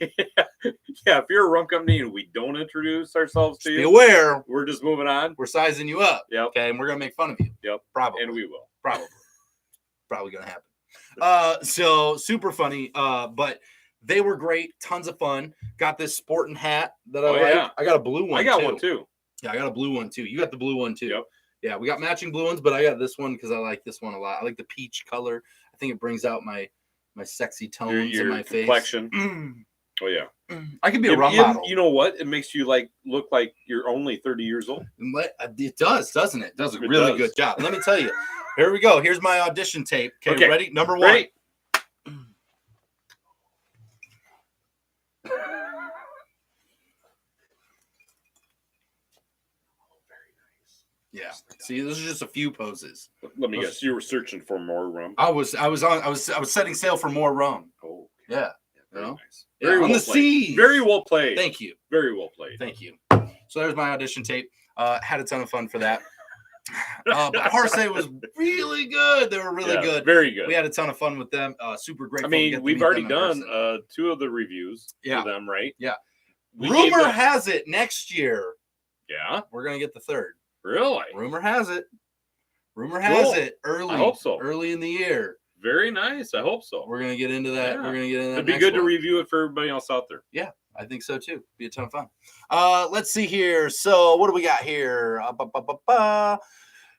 If you're a rum company and we don't introduce ourselves to you. Be aware. We're just moving on. We're sizing you up. Yep. Okay. And we're going to make fun of you. Yep. Probably. And we will. Probably going to happen. So super funny. But they were great. Tons of fun. Got this sporting hat that I like. Yeah. I got a blue one. I got one too. Yeah, I got a blue one too. You got the blue one too. Yep. Yeah, we got matching blue ones, but I got this one because I like this one a lot. I like the peach color. I think it brings out my sexy tones in my complexion. face. Oh yeah. I could be a rum model. You know what? It makes you look like you're only 30 years old. It does, doesn't it? It does a really good job. Let me tell you. Here we go. Here's my audition tape. Okay. Ready? Number 1. Ready? Yeah. See, those are just a few poses. Let me guess. You were searching for more rum. I was setting sail for more rum. Oh, yeah. Very nice. Very well on the sea. Very well played. Thank you. Very well played. Thank you. So there's my audition tape. Had a ton of fun for that. But Parce was really good. They were really good. Very good. We had a ton of fun with them. Super great. I mean, we've already done 2 of the reviews for them, right? Yeah. Rumor has it next year. Yeah. We're gonna get the 3rd. Really? Rumor has it. It early. I hope so. Early in the year. Very nice. I hope so. We're gonna get into that. Yeah. We're gonna get into that. It'd be good to review it for everybody else out there. Yeah, I think so too. Be a ton of fun. Let's see here. So what do we got here?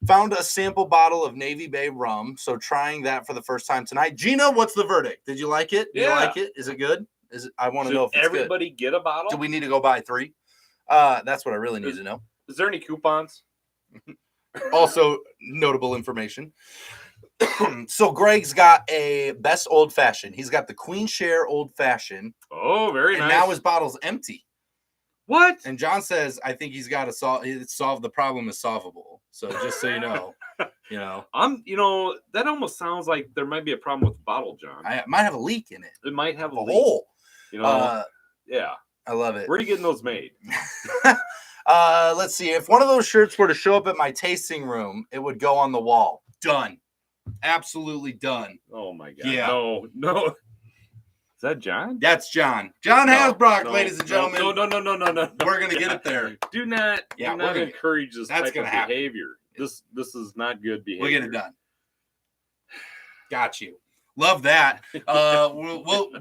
Found a sample bottle of Navy Bay rum. So trying that for the first time tonight. Gina, what's the verdict? Did you like it? Did you like it? Is it good? I want to know if it's everybody good. Get a bottle? Do we need to go buy 3? That's what I really need to know. Is there any coupons? Also, notable information. So Greg's got a best old fashioned. He's got the Queen Share old fashioned. Oh, very nice. And now his bottle's empty. What? And John says, I think he's got to solve the problem is solvable. So just so you know, that almost sounds like there might be a problem with the bottle, John. I might have a leak in it. It might have a leak. Hole. Yeah. I love it. Where are you getting those made? Let's see. If one of those shirts were to show up at my tasting room, it would go on the wall. Done. Absolutely done. Oh my God. Yeah. No. Is that John? That's John. John Hasbrock, ladies and gentlemen. No. We're gonna get it there. Do not encourage this type of behavior. This is not good behavior. We'll get it done. Got you. Love that.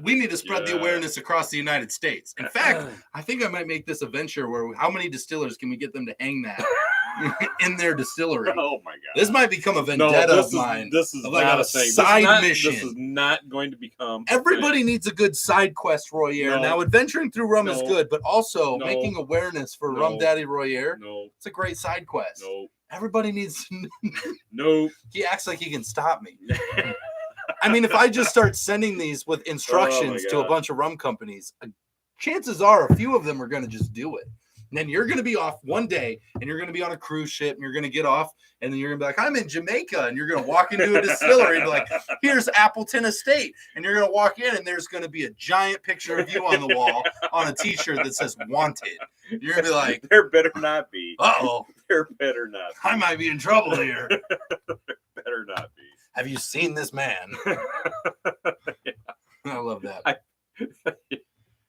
We need to spread the awareness across the United States. In fact, I think I might make this a venture where how many distillers can we get them to hang that in their distillery. Oh my god! This might become a vendetta of mine. This is like not a a thing. side mission. This is not going to become. Everybody needs a good side quest, Royer. No. Now, adventuring through rum is No. good, but also No. making awareness for No. Rum Daddy Royer. No. It's a great side quest. No. Everybody needs. No. He acts like he can stop me. I mean, if I just start sending these with instructions to a God. bunch of rum companies, chances are a few of them are going to just do it. And then you're going to be off one day and you're going to be on a cruise ship and you're going to get off and then you're going to be like, I'm in Jamaica. And you're going to walk into a distillery and be like, here's Appleton Estate. And you're going to walk in and there's going to be a giant picture of you on the wall on a t-shirt that says wanted. You're going to be like, There better not be. uh-oh, There better not be. I might be in trouble here. Better not be. Have you seen this man? Yeah. I love that.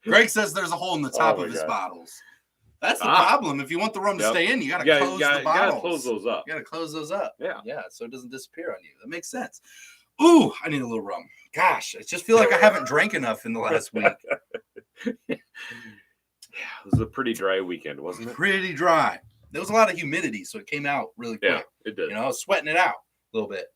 Greg says there's a hole in the top Oh my of his God. bottles. That's the problem. If you want the rum to Yep. stay in, you got to Yeah, close the you bottles. gotta close those up. You got to close those up. Yeah. Yeah, so it doesn't disappear on you. That makes sense. Ooh, I need a little rum. Gosh, I just feel like I haven't drank enough in the last week. Yeah, it was a pretty dry weekend, wasn't it? Pretty dry. There was a lot of humidity, so it came out really quick. Yeah, it did. You know, I was sweating it out a little bit.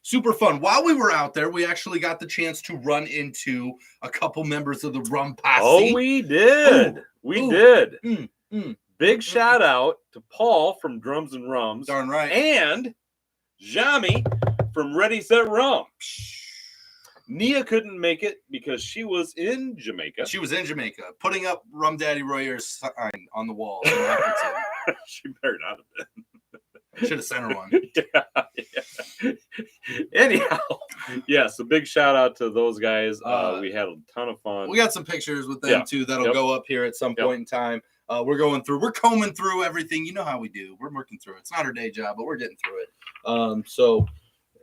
Super fun. While we were out there, we actually got the chance to run into a couple members of the Rum Posse. Oh, we did. Ooh. We Ooh. did. Big shout out to Paul from Drums and Rums. Darn right. And Jami from Ready Set Rum. Nia couldn't make it because she was in Jamaica. She was in Jamaica, putting up Rum Daddy Royer's sign on the wall. In Appleton. She better not have been. I should have sent her one. Yeah. Anyhow, yes, a big shout out to those guys. We had a ton of fun. We got some pictures with them too that'll go up here at some point in time. We're combing through everything. You know how we do. We're working through it. It's not our day job, but we're getting through it. So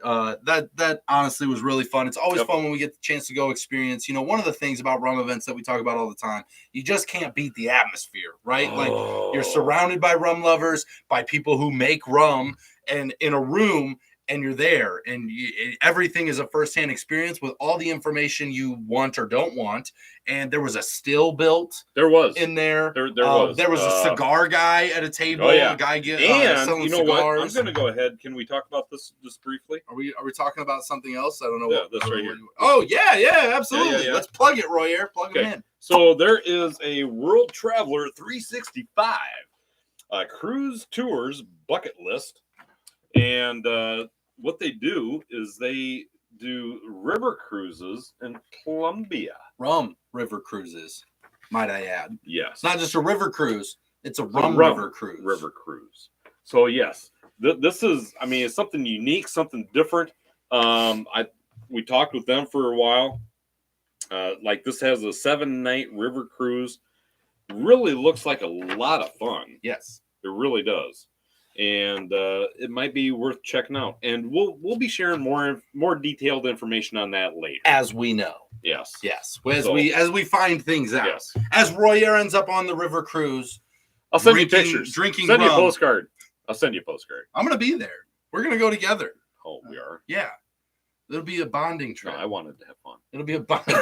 that honestly was really fun. It's always fun when we get the chance to go experience. You know, one of the things about rum events that we talk about all the time, you just can't beat the atmosphere, right? Like you're surrounded by rum lovers, by people who make rum, and in a room, and you're there, and everything is a firsthand experience with all the information you want or don't want. And there was a still built. There was in there. There was. There was a cigar guy at a table. Oh, yeah. A guy and selling you know cigars. what? I'm going to go ahead. Can we talk about this just briefly? Are we talking about something else? I don't know. Yeah, this right here. Oh yeah, absolutely. Yeah. Let's plug it, Royer. Plug him in. So there is a World Traveler 365 cruise tours bucket list, and what they do is they do river cruises in Colombia. Rum river cruises, might I add. Yes. It's not just a river cruise, it's a rum river cruise. River cruise. So yes, this is, I mean, it's something unique, something different. We talked with them for a while. Like this has a 7-night river cruise. Really looks like a lot of fun. Yes. It really does. And it might be worth checking out. And we'll be sharing more detailed information on that later. As we know. Yes. As we find things out. Yes. As Royer ends up on the river cruise. I'll send you pictures. Drinking send rum. you a postcard. I'll send you a postcard. I'm gonna be there. We're gonna go together. Oh, we are. Yeah. It'll be a bonding trip. No, I wanted to have fun. It'll be a bonding.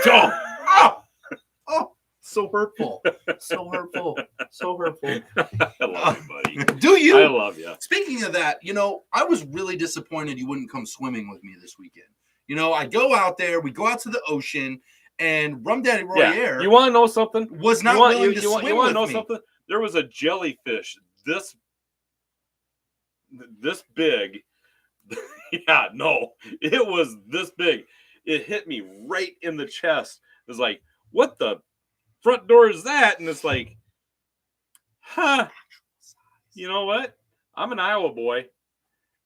Oh, so hurtful. So hurtful. So hurtful. I love you, buddy. Do you? I love you. Speaking of that, you know, I was really disappointed you wouldn't come swimming with me this weekend. You know, I go out there, we go out to the ocean, and Rum Daddy Royer. Yeah. You want to know something? Was not willing to swim you want to know with me. something? There was a jellyfish this big. Yeah, no, it was this big. It hit me right in the chest. It was like, what the front door is that? And it's like, huh, you know what? I'm an Iowa boy.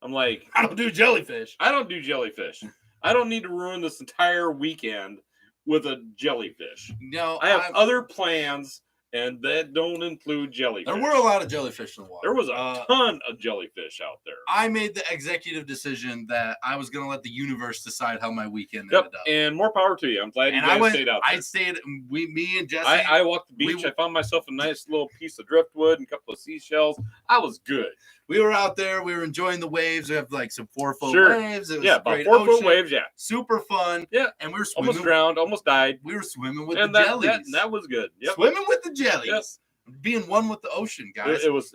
I'm like, I don't do jellyfish. I don't do jellyfish. I don't need to ruin this entire weekend with a jellyfish. No, I have other plans, and that don't include jellyfish. There were a lot of jellyfish in the water. There was a ton of jellyfish out there. I made the executive decision that I was going to let the universe decide how my weekend ended up. And more power to you. I'm glad you guys stayed out there. I stayed. Me and Jesse. I walked the beach. I found myself a nice little piece of driftwood and a couple of seashells. I was good. We were out there. We were enjoying the waves. We have like some 4-foot waves. It was about 4-foot waves. Yeah, super fun. Yeah, and we were swimming. Almost drowned. Almost died. We were swimming with and the jellies. That was good. Yep. Swimming with the jellies. Yep. being one with the ocean, guys. It was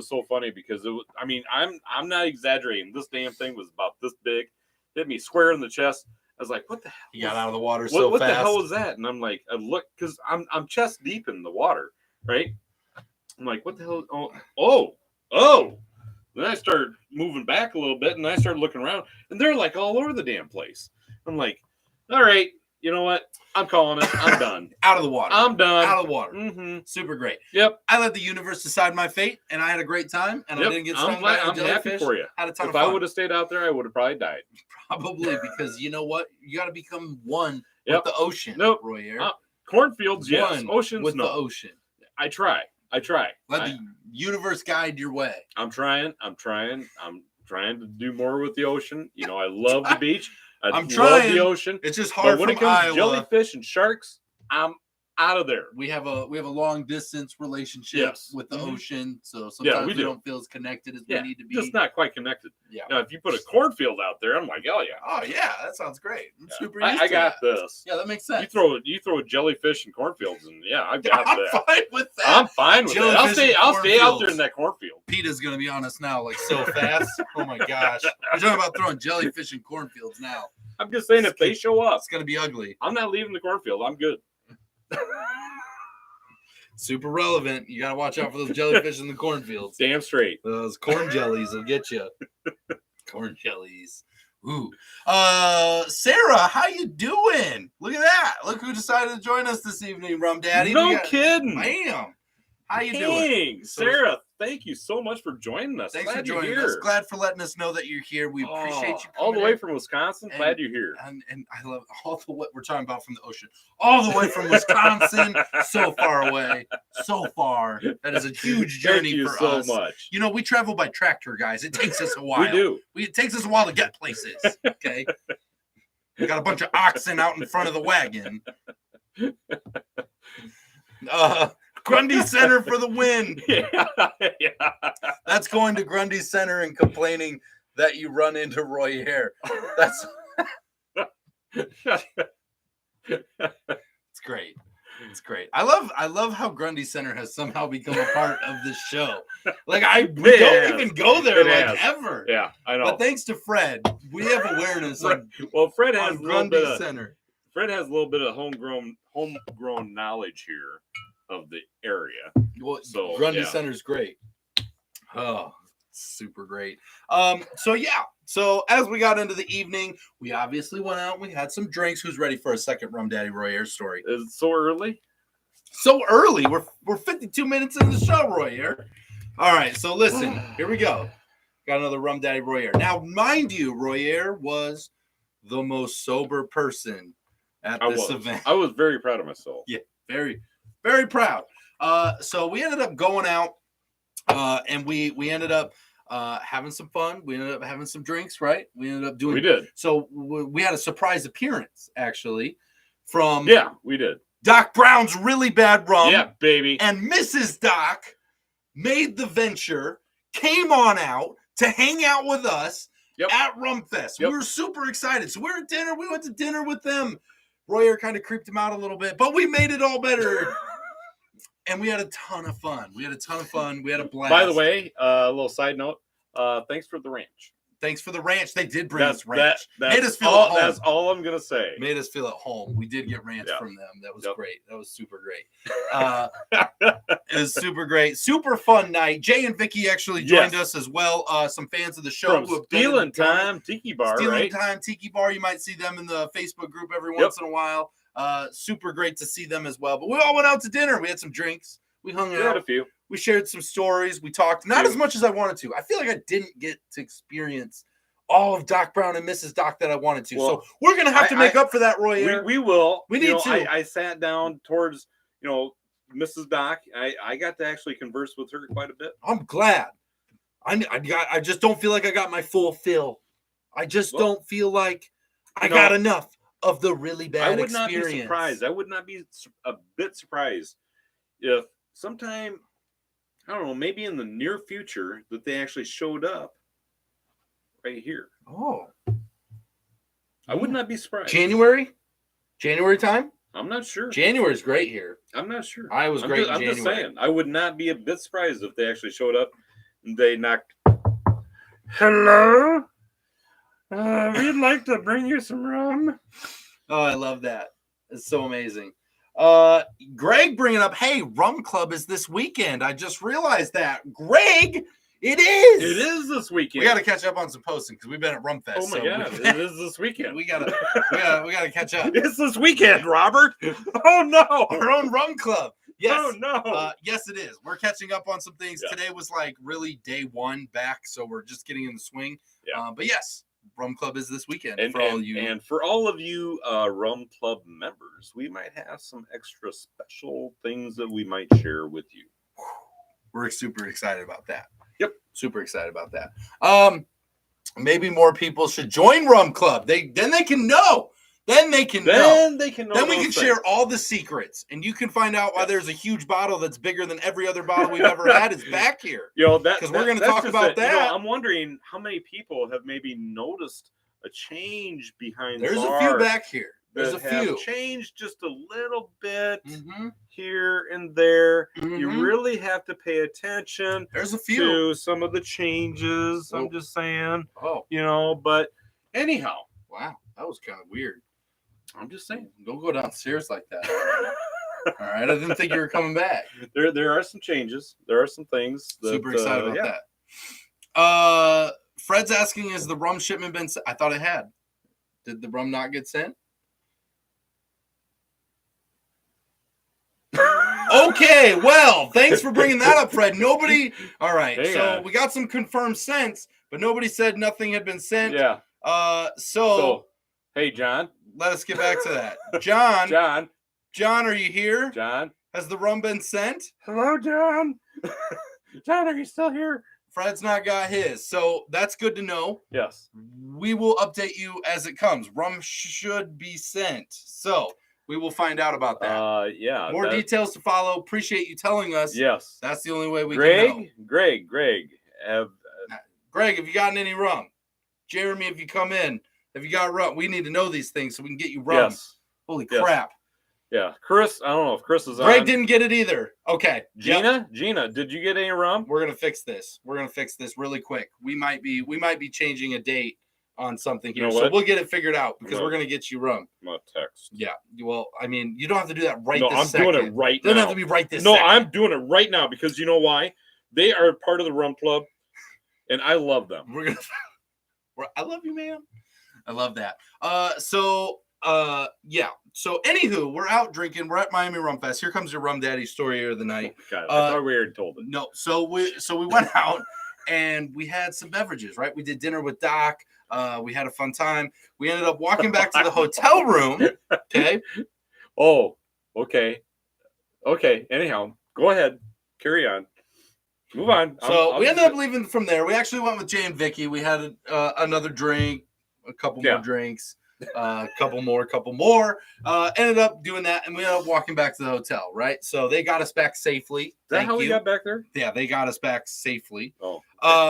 so funny because it was. I mean, I'm not exaggerating. This damn thing was about this big, hit me square in the chest. I was like, "What the hell?" He got out of the water so what fast. the hell was that? And I'm like, I look because I'm chest deep in the water, right? I'm like, "What the hell?" Oh! Then I started moving back a little bit, and I started looking around, and they're like all over the damn place. I'm like, "All right, you know what? I'm calling it. I'm done. Out of the water. I'm done. Out of the water. Mm-hmm. Super great. Yep. I let the universe decide my fate, and I had a great time, and I didn't get stung by a I'm happy jellyfish. for you. Had a ton If of fun. I would have stayed out there, I would have probably died. Probably, because you know what? You got to become one Yep. with the ocean. Nope. Royer. Cornfields, yes. One Oceans, with no. the ocean. I try. Let the universe guide your way. I'm trying to do more with the ocean. You know, I love the beach. I love the ocean. It's just hard. But when it comes to jellyfish and sharks, I'm out of there. We have a long distance relationship with the ocean, so sometimes we don't feel as connected as we need to be. Just not quite connected. Yeah. Now, if you put a cornfield out there, I'm like, oh yeah. Oh yeah, that sounds great. I'm super. I got this. Yeah, that makes sense. You throw a jellyfish in cornfields, and I got that. I'm fine with that. I'm fine with that. I'll stay out there in that cornfield. PETA's gonna be on us now, like so fast. Oh my gosh, we're talking about throwing jellyfish in cornfields now. I'm just saying, if they show up, it's gonna be ugly. I'm not leaving the cornfield. I'm good. Super relevant. You gotta watch out for those jellyfish in the cornfields. Damn straight. Those corn jellies will get you. Corn jellies. Ooh. Sarah, how you doing? Look at that. Look who decided to join us this evening, Rum Daddy. No kidding. Bam. How you doing? Sarah, thank you so much for joining us. Thanks for joining us. Glad for letting us know that you're here. We appreciate you coming all the way from Wisconsin. Glad you're here. And I love all the what we're talking about from the ocean. All the way from Wisconsin. So far away. So far. That is a huge journey for us. Thank you so much. You know, we travel by tractor, guys. It takes us a while. We do. It takes us a while to get places. Okay. We got a bunch of oxen out in front of the wagon. Grundy Center for the win. Yeah. That's going to Grundy Center and complaining that you run into Roy Hare. That's it's great. It's great. I love how Grundy Center has somehow become a part of this show. Like we don't even go there ever. Yeah, I know. But thanks to Fred, we have awareness Fred has on Grundy Center. Fred has a little bit of homegrown knowledge here of the area. Well, so Grundy Center's great. Oh, super great. So as we got into the evening, we obviously went out. We had some drinks. Who's ready for a second Rum Daddy Roy Air story? Is it so early? So early. We're 52 minutes into the show, Roy Air. All right. So listen, here we go. Got another Rum Daddy Roy Air. Now, mind you, Roy Air was the most sober person at this event. I was very proud of myself. Yeah, very, very proud. So we ended up going out, and we ended up having some fun. We ended up having some drinks, right? We ended up doing. We did. So we had a surprise appearance actually from. Yeah, we did. Doc Brown's Really Bad Rum. Yeah, baby. And Mrs. Doc made the venture, came on out to hang out with us at Rum Fest. Yep. We were super excited. So we were at dinner. We went to dinner with them. Royer kind of creeped him out a little bit, but we made it all better. And we had a ton of fun. We had a blast. By the way, a little side note. Thanks for the ranch. Thanks for the ranch. They did bring us ranch. Made us feel at home. That's all I'm going to say. Made us feel at home. We did get ranch from them. That was great. That was super great. It was super great. Super fun night. Jay and Vicky actually joined us as well. Some fans of the show. From Stealing Time Tiki Bar, Stealing Time Tiki Bar. You might see them in the Facebook group every once in a while. Super great to see them as well. But we all went out to dinner. We had some drinks. We hung out. We had a few. We shared some stories. We talked. Not as much as I wanted to. I feel like I didn't get to experience all of Doc Brown and Mrs. Doc that I wanted to. Well, so we're going to have to make up for that, Roy. We will. We need to. I sat down towards, Mrs. Doc. I got to actually converse with her quite a bit. I'm glad. I just don't feel like I got my full fill. I just don't feel like I got enough of the really bad experience. I would not be surprised. I would not be a bit surprised if sometime, I don't know, maybe in the near future that they actually showed up right here. Oh. I would not be surprised. January time? I'm not sure. January's great here. I'm not sure. I was great in I'm just January. saying. I would not be a bit surprised if they actually showed up and they knocked. Hello? We'd like to bring you some rum. Oh, I love that. It's so amazing. Greg bringing up, hey, Rum Club is this weekend. I just realized that. Greg, it is. It is this weekend. We got to catch up on some posting because we've been at Rum Fest. Oh my God, it is this weekend. we gotta catch up. It's this weekend, Robert. Oh no, our own Rum Club. Yes. Oh no. Yes, it is. We're catching up on some things. Yeah. Today was like really day one back, so we're just getting in the swing. Yeah. But yes, Rum Club is this weekend. And for all of you Rum Club members, we might have some extra special things that we might share with you. We're super excited about that. Yep. Super excited about that. Maybe more people should join Rum Club. Then they can know. Then we can share all the secrets, and you can find out why there's a huge bottle that's bigger than every other bottle we've ever had is back here. Because we're going to talk about that. You know, I'm wondering how many people have maybe noticed a change behind. There's a few back here. There's a few changed just a little bit here and there. You really have to pay attention. There's a few to some of the changes. I'm just saying. Oh, but anyhow, wow, that was kind of weird. I'm just saying, don't go downstairs like that. All right, I didn't think you were coming back. There are some changes. There are some things. Super excited about that. Fred's asking, has the rum shipment been sent? I thought it had. Did the rum not get sent? Okay, well, thanks for bringing that up, Fred. Nobody. All right, so we got some confirmed sents, but nobody said nothing had been sent. Yeah. So hey, John. Let us get back to that. John, are you here? John, has the rum been sent? Hello, John. John, are you still here? Fred's not got his, so that's good to know. Yes. We will update you as it comes. Rum should be sent, so we will find out about that. Yeah. More details to follow. Appreciate you telling us. Yes. That's the only way we can know. Greg, have you gotten any rum? Jeremy, if you come in, have you got rum? We need to know these things so we can get you rum. Yes. Holy crap. Yeah. Chris, I don't know if Chris is on. Greg didn't get it either. Okay. Gina, did you get any rum? We're going to fix this. We're going to fix this really quick. We might be changing a date on something here. So we'll get it figured out because we're going to get you rum. I'm going to text. Yeah. Well, I mean, you don't have to do that right this second. No, I'm doing it right now. It doesn't have to be right this second. No, I'm doing it right now because you know why? They are part of the Rum Club, and I love them. I love you, man. I love that. So anywho, we're out drinking. We're at Miami Rum Fest. Here comes your Rum Daddy story of the night. God, I thought we already told it. No, so we went out and we had some beverages, right? We did dinner with Doc. We had a fun time. We ended up walking back to the hotel room. Okay. Oh, okay. Okay. Anyhow, go ahead. Carry on. Move on. So we ended up leaving from there. We actually went with Jay and Vicky. We had another drink, a couple more drinks, couple more. Ended up doing that, and we ended up walking back to the hotel, right? So they got us back safely. Is that how we got back there? Yeah, they got us back safely. Oh,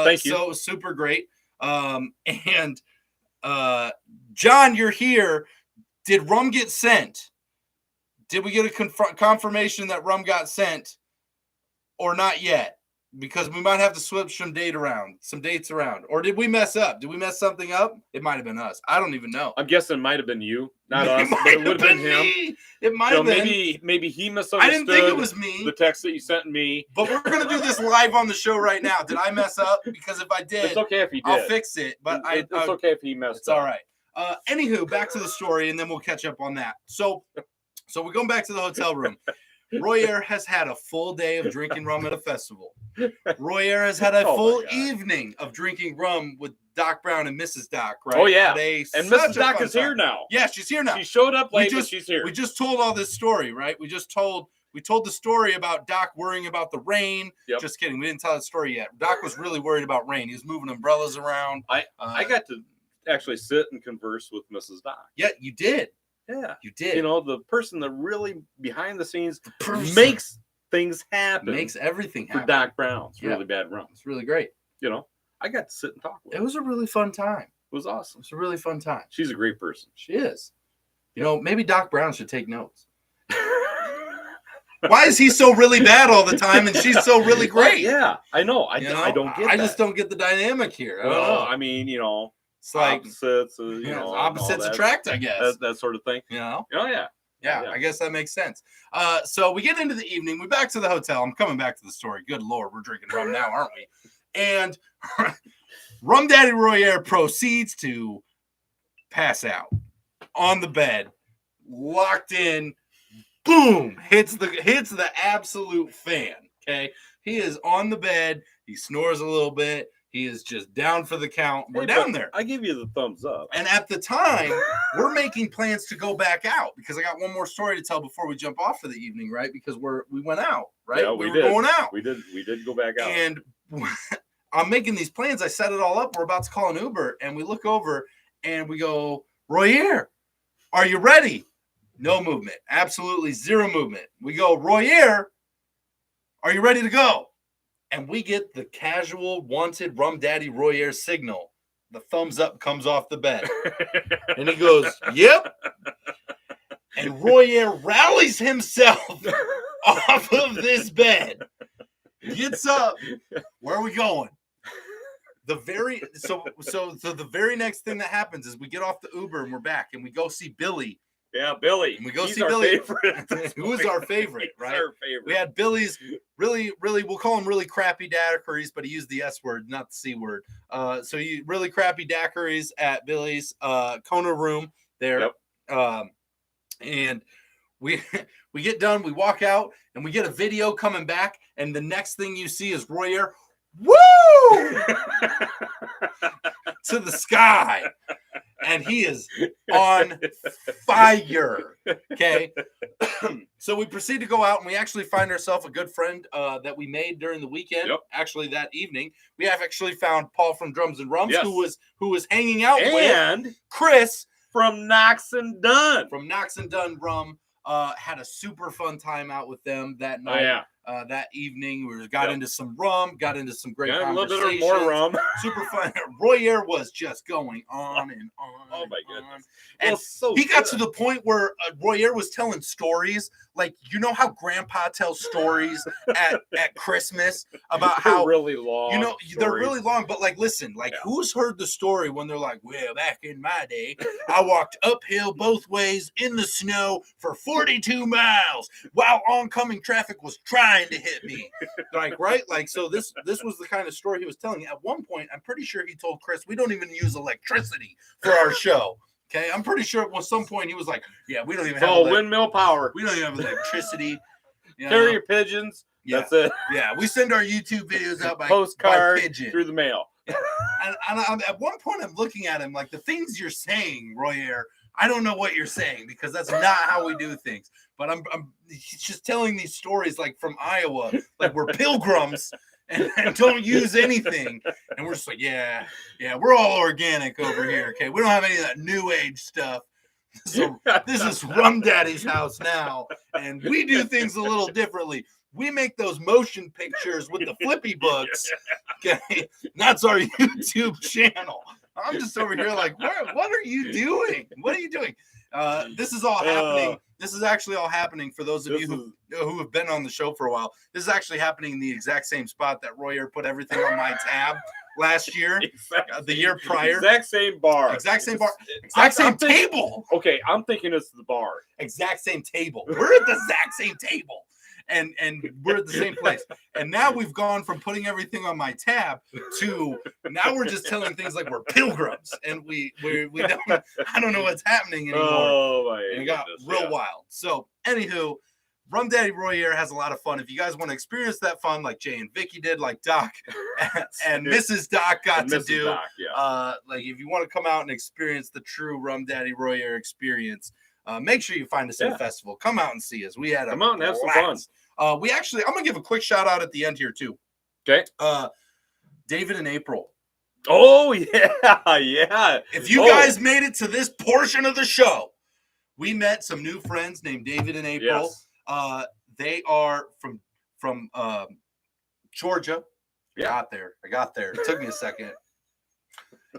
thank you. So super great. And John, you're here. Did rum get sent? Did we get a confirmation that rum got sent or not yet? Because we might have to switch some dates around. Or did we mess up? Did we mess something up? It might have been us. I don't even know. I'm guessing it might have been you, not us, but it would have been him. It might have been. Maybe he misunderstood. I didn't think it was me. The text that you sent me. But we're going to do this live on the show right now. Did I mess up? Because if I did, it's okay if he did. I'll fix it. But it's okay if he messed up. It's all right. Anywho, back to the story, and then we'll catch up on that. So we're going back to the hotel room. Royer has had a full day of drinking rum at a festival. Royer has had a full evening of drinking rum with Doc Brown and Mrs. Doc, right? Oh, yeah. And Mrs. Doc is here now. Yeah, she's here now. She showed up late, but she's here. We just told all this story, right? We told the story about Doc worrying about the rain. Yep. Just kidding. We didn't tell that story yet. Doc was really worried about rain. He was moving umbrellas around. I got to actually sit and converse with Mrs. Doc. Yeah, you did. Yeah, you did. You know, the person that really behind the scenes makes things happen. Makes everything happen. For Doc Brown. It's really bad rum. It's really great. You know, I got to sit and talk with her. It was a really fun time. It was awesome. It's a really fun time. She's a great person. She is. You know, maybe Doc Brown should take notes. Why is he so really bad all the time and she's so really great? Yeah, I know. I don't get that. I just don't get the dynamic here. I don't know. I mean, it's like opposites, opposites attract, I guess. That sort of thing. Oh, yeah. Yeah, I guess that makes sense. So we get into the evening. We're back to the hotel. I'm coming back to the story. Good Lord, we're drinking rum now, aren't we? And Rum Daddy Royer proceeds to pass out on the bed, locked in. Boom! Hits the absolute fan. Okay, he is on the bed. He snores a little bit. He is just down for the count. We're down there. I give you the thumbs up. And at the time, we're making plans to go back out because I got one more story to tell before we jump off for the evening, right? Because we went out, right? Yeah, we were going out. We did go back out. And I'm making these plans. I set it all up. We're about to call an Uber, and we look over and we go, Royer, are you ready? No movement. Absolutely zero movement. We go, Royer, are you ready to go? And we get the casual wanted Rum Daddy Royer signal. The thumbs up comes off the bed. And he goes, yep. And Royer rallies himself off of this bed. Gets up. Where are we going? The very next thing that happens is we get off the Uber and we're back and we go see Billy. Yeah, Billy. And we go see Billy. Who is our favorite, right? Our favorite. We had Billy's really, we'll call him really crappy daiquiris, but he used the S word, not the C word. So he really crappy daiquiris at Billy's Kona room there. Yep. And we get done, we walk out, and we get a video coming back, and the next thing you see is Royer, woo! to the sky. And he is on fire. Okay. So we proceed to go out and we actually find ourselves a good friend that we made during the weekend. Yep. Actually, that evening, we have actually found Paul from Drums and Rums, yes, who was hanging out with Chris from Noxx and Dunn. From Noxx and Dunn Rum. Had a super fun time out with them that night. Oh, yeah. That evening, we got into some rum, got into some great conversations. A little bit more rum. Super fun. Royer was just going on and on. Oh my goodness! And so he got to the point where Royer was telling stories, like how Grandpa tells stories at Christmas about how really long. They're really long. But listen, who's heard the story when they're like, "Well, back in my day, I walked uphill both ways in the snow for 42 miles while oncoming traffic was trying to hit me." Right? So this was the kind of story he was telling. At one point, I'm pretty sure he told Chris, we don't even use electricity for our show. Okay, I'm pretty sure at some point he was like, yeah, we don't even have windmill power. We don't even have electricity. Carrier pigeons. Yeah. That's it. Yeah, we send our YouTube videos out by postcard by pigeon. Through the mail. and at one point, I'm looking at him like, the things you're saying, Royer, I don't know what you're saying because that's not how we do things. But he's just telling these stories like from Iowa, like we're pilgrims and don't use anything. And we're just like, yeah, we're all organic over here. Okay, we don't have any of that new age stuff. So this is Rum Daddy's house now, and we do things a little differently. We make those motion pictures with the flippy books. Okay, that's our YouTube channel. I'm just over here like, what are you doing? What are you doing? This is all happening. This is actually all happening for those of you who have been on the show for a while. This is actually happening in the exact same spot that Royer put everything on my tab last year, the year prior. Exact same bar. Exact same bar. Exact same table. Okay, I'm thinking it's the bar. Exact same table. We're at the exact same table. And we're at the same place. And now we've gone from putting everything on my tab to now we're just telling things like we're pilgrims. And we don't, I don't know what's happening anymore. Oh my goodness. And it got real wild. So anywho, Rum Daddy Royer has a lot of fun. If you guys want to experience that fun like Jay and Vicky did, like Doc and Mrs. Doc got to do. Doc, yeah. Like if you want to come out and experience the true Rum Daddy Royer experience, make sure you find us at a festival. Come out and see us. We had a come out and have some fun. I'm gonna give a quick shout out at the end here too. Okay. David and April. Oh yeah. If you guys made it to this portion of the show, we met some new friends named David and April. Yes. They are from Georgia. Yeah. I got there. It took me a second.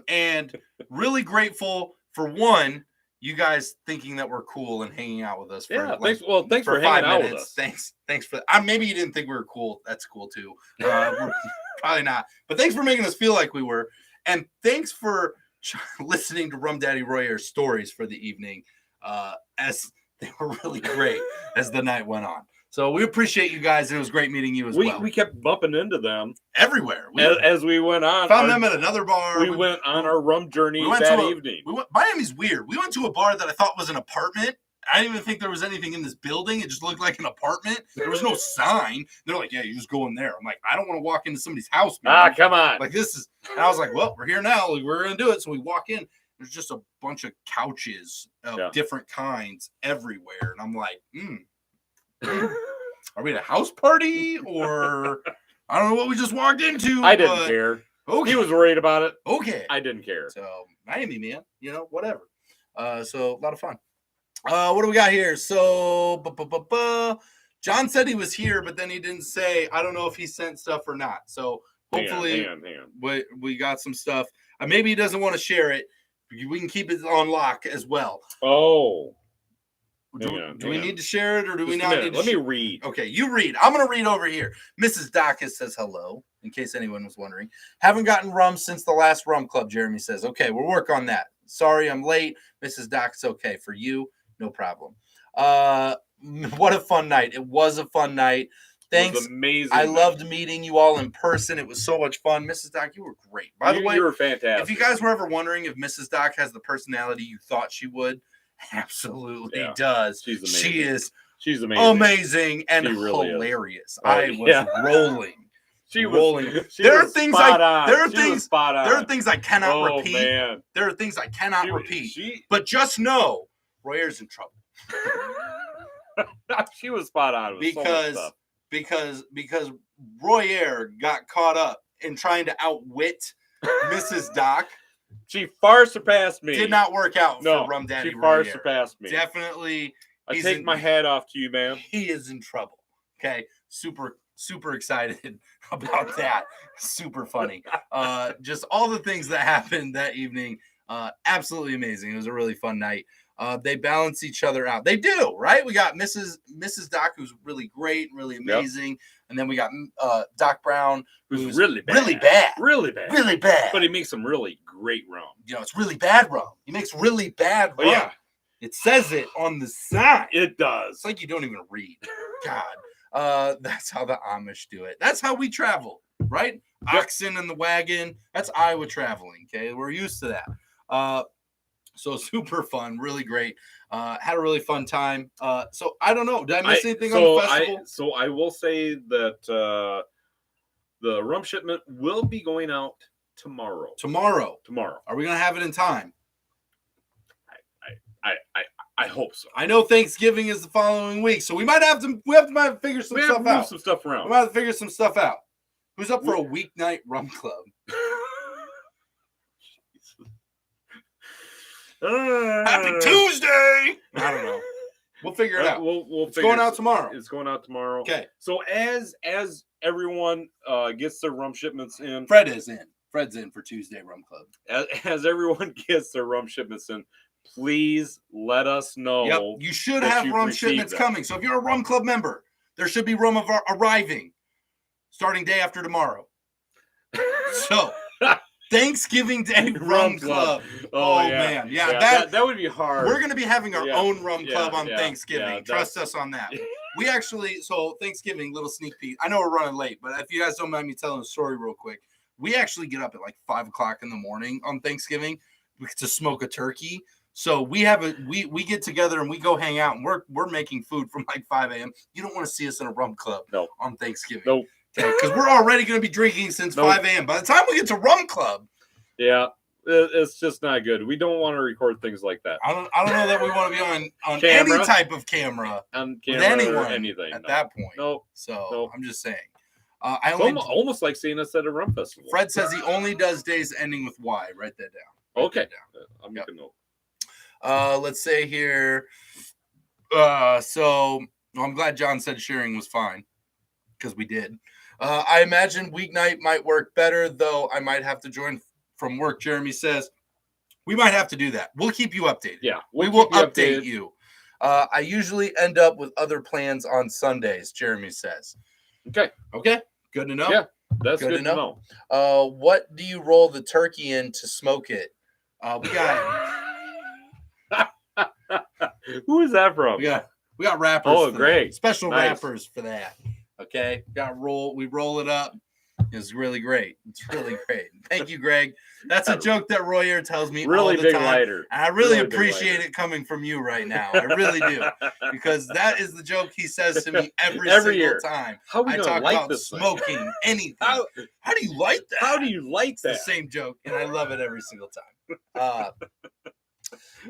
And really grateful for one. you guys thinking that we're cool and hanging out with us. For, Yeah, like, thanks for 5 hanging out with minutes. us. Thanks for. Maybe you didn't think we were cool. That's cool too. We're probably not. But thanks for making us feel like we were, and thanks for listening to Rum Daddy Royer's stories for the evening. As they were really great as the night went on. So we appreciate you guys, and it was great meeting you as well. We kept bumping into them everywhere as we went on. Found them at another bar. We went on our rum journey that evening. Miami's weird. We went to a bar that I thought was an apartment. I didn't even think there was anything in this building. It just looked like an apartment. There was no sign. They're like, yeah, you just go in there. I'm like, I don't want to walk into somebody's house, man. Come on. Like, this is, and I was like, well, we're here now. We're going to do it. So we walk in. There's just a bunch of couches of different kinds everywhere. And I'm like, are we at a house party? Or I don't know what we just walked into. I didn't care. Okay. He was worried about it. Okay. I didn't care. So, Miami, man. Whatever. So, a lot of fun. What do we got here? So, John said he was here, but then he didn't say. I don't know if he sent stuff or not. So, hopefully, hang on. We got some stuff. Maybe he doesn't want to share it. We can keep it on lock as well. Oh. Do we need to share it, or do we not need to Let me read. Okay, you read. I'm going to read over here. Mrs. Dacus says hello, in case anyone was wondering. Haven't gotten rum since the last rum club, Jeremy says. Okay, we'll work on that. Sorry I'm late. Mrs. Dacus, okay. For you, no problem. What a fun night. It was a fun night. Thanks. It was amazing. I loved meeting you all in person. It was so much fun. Mrs. Doc, you were great. By the way, you were fantastic. If you guys were ever wondering if Mrs. Doc has the personality you thought she would, absolutely does. She's amazing. She's amazing. Amazing and really hilarious. Oh, I was rolling. She rolling. Was, she there are was things spot I on. there are she things spot on. there are things I cannot repeat. Man. There are things I cannot repeat. She, but just know Royer's in trouble. She was spot on with so much stuff. Because Royer got caught up in trying to outwit Mrs. Doc. She far surpassed me. Did not work out for Rum Daddy She far Royer. surpassed me. Definitely. I take my hat off to you, man. He is in trouble. Okay. Super excited about that. Super funny. Just all the things that happened that evening. Absolutely amazing. It was a really fun night. They balance each other out. They do, right? We got Mrs. Doc, who's really great, really amazing. Yep. And then we got Doc Brown, who's really bad. Really bad. But he makes some really great rum. It's really bad rum. He makes really bad rum. Yeah. It says it on the side. It does. It's like you don't even read. God. That's how the Amish do it. That's how we travel, right? Yep. Oxen in the wagon. That's Iowa traveling, okay? We're used to that. So super fun, really great. Had a really fun time. So I don't know. Did I miss anything on the festival? I will say that the rum shipment will be going out tomorrow. Tomorrow. Are we gonna have it in time? I hope so. I know Thanksgiving is the following week, so we might have to figure some stuff out. Some stuff around. We might have to figure some stuff out. Who's up for a weeknight rum club? Happy Tuesday! I don't know. We'll figure it out. It's going out tomorrow. It's going out tomorrow. Okay. So as everyone gets their rum shipments in, Fred's in for Tuesday Rum Club. As everyone gets their rum shipments in, please let us know. Yep. You should have rum shipments coming. So if you're a Rum Club member, there should be rum arriving starting day after tomorrow. So. Thanksgiving Day Rum Club. Oh man. Yeah, that would be hard. We're going to be having our own rum club on Thanksgiving. Trust us on that. We actually, so Thanksgiving, little sneak peek. I know we're running late, but if you guys don't mind me telling a story real quick, we actually get up at like 5 o'clock in the morning on Thanksgiving to smoke a turkey. So we get together and we go hang out, and we're making food from like 5 a.m. You don't want to see us in a rum club on Thanksgiving. Nope. Because we're already going to be drinking since 5 a.m. By the time we get to Rum Club. Yeah, it's just not good. We don't want to record things like that. I don't know that we want to be on any type of camera with anyone or anything at that point. Nope. So I'm just saying. Almost like seeing us at a rum festival. Fred says he only does days ending with Y. Write that down. Okay. I'll make a note. Let's say here. So I'm glad John said sharing was fine, because we did. I imagine weeknight might work better, though I might have to join from work, Jeremy says. We might have to do that. We'll keep you updated. Yeah, we will keep you update updated. you. I usually end up with other plans on Sundays, Jeremy says. Okay. Good to know. Yeah, that's good to know. What do you roll the turkey in to smoke it? We got Who is that from? we got wrappers. Oh, for great. that. Special Nice. wrappers for that. Okay. We roll it up. It's really great. It's really great. Thank you, Greg. That's a joke that Royer tells me Really all the big time. lighter. And I really appreciate it coming from you right now. I really do. Because that is the joke he says to me every single year. time. How are we I gonna talk light about this smoking thing? anything. How do you light that? How do you light It's that? the same joke, and I love it every single time.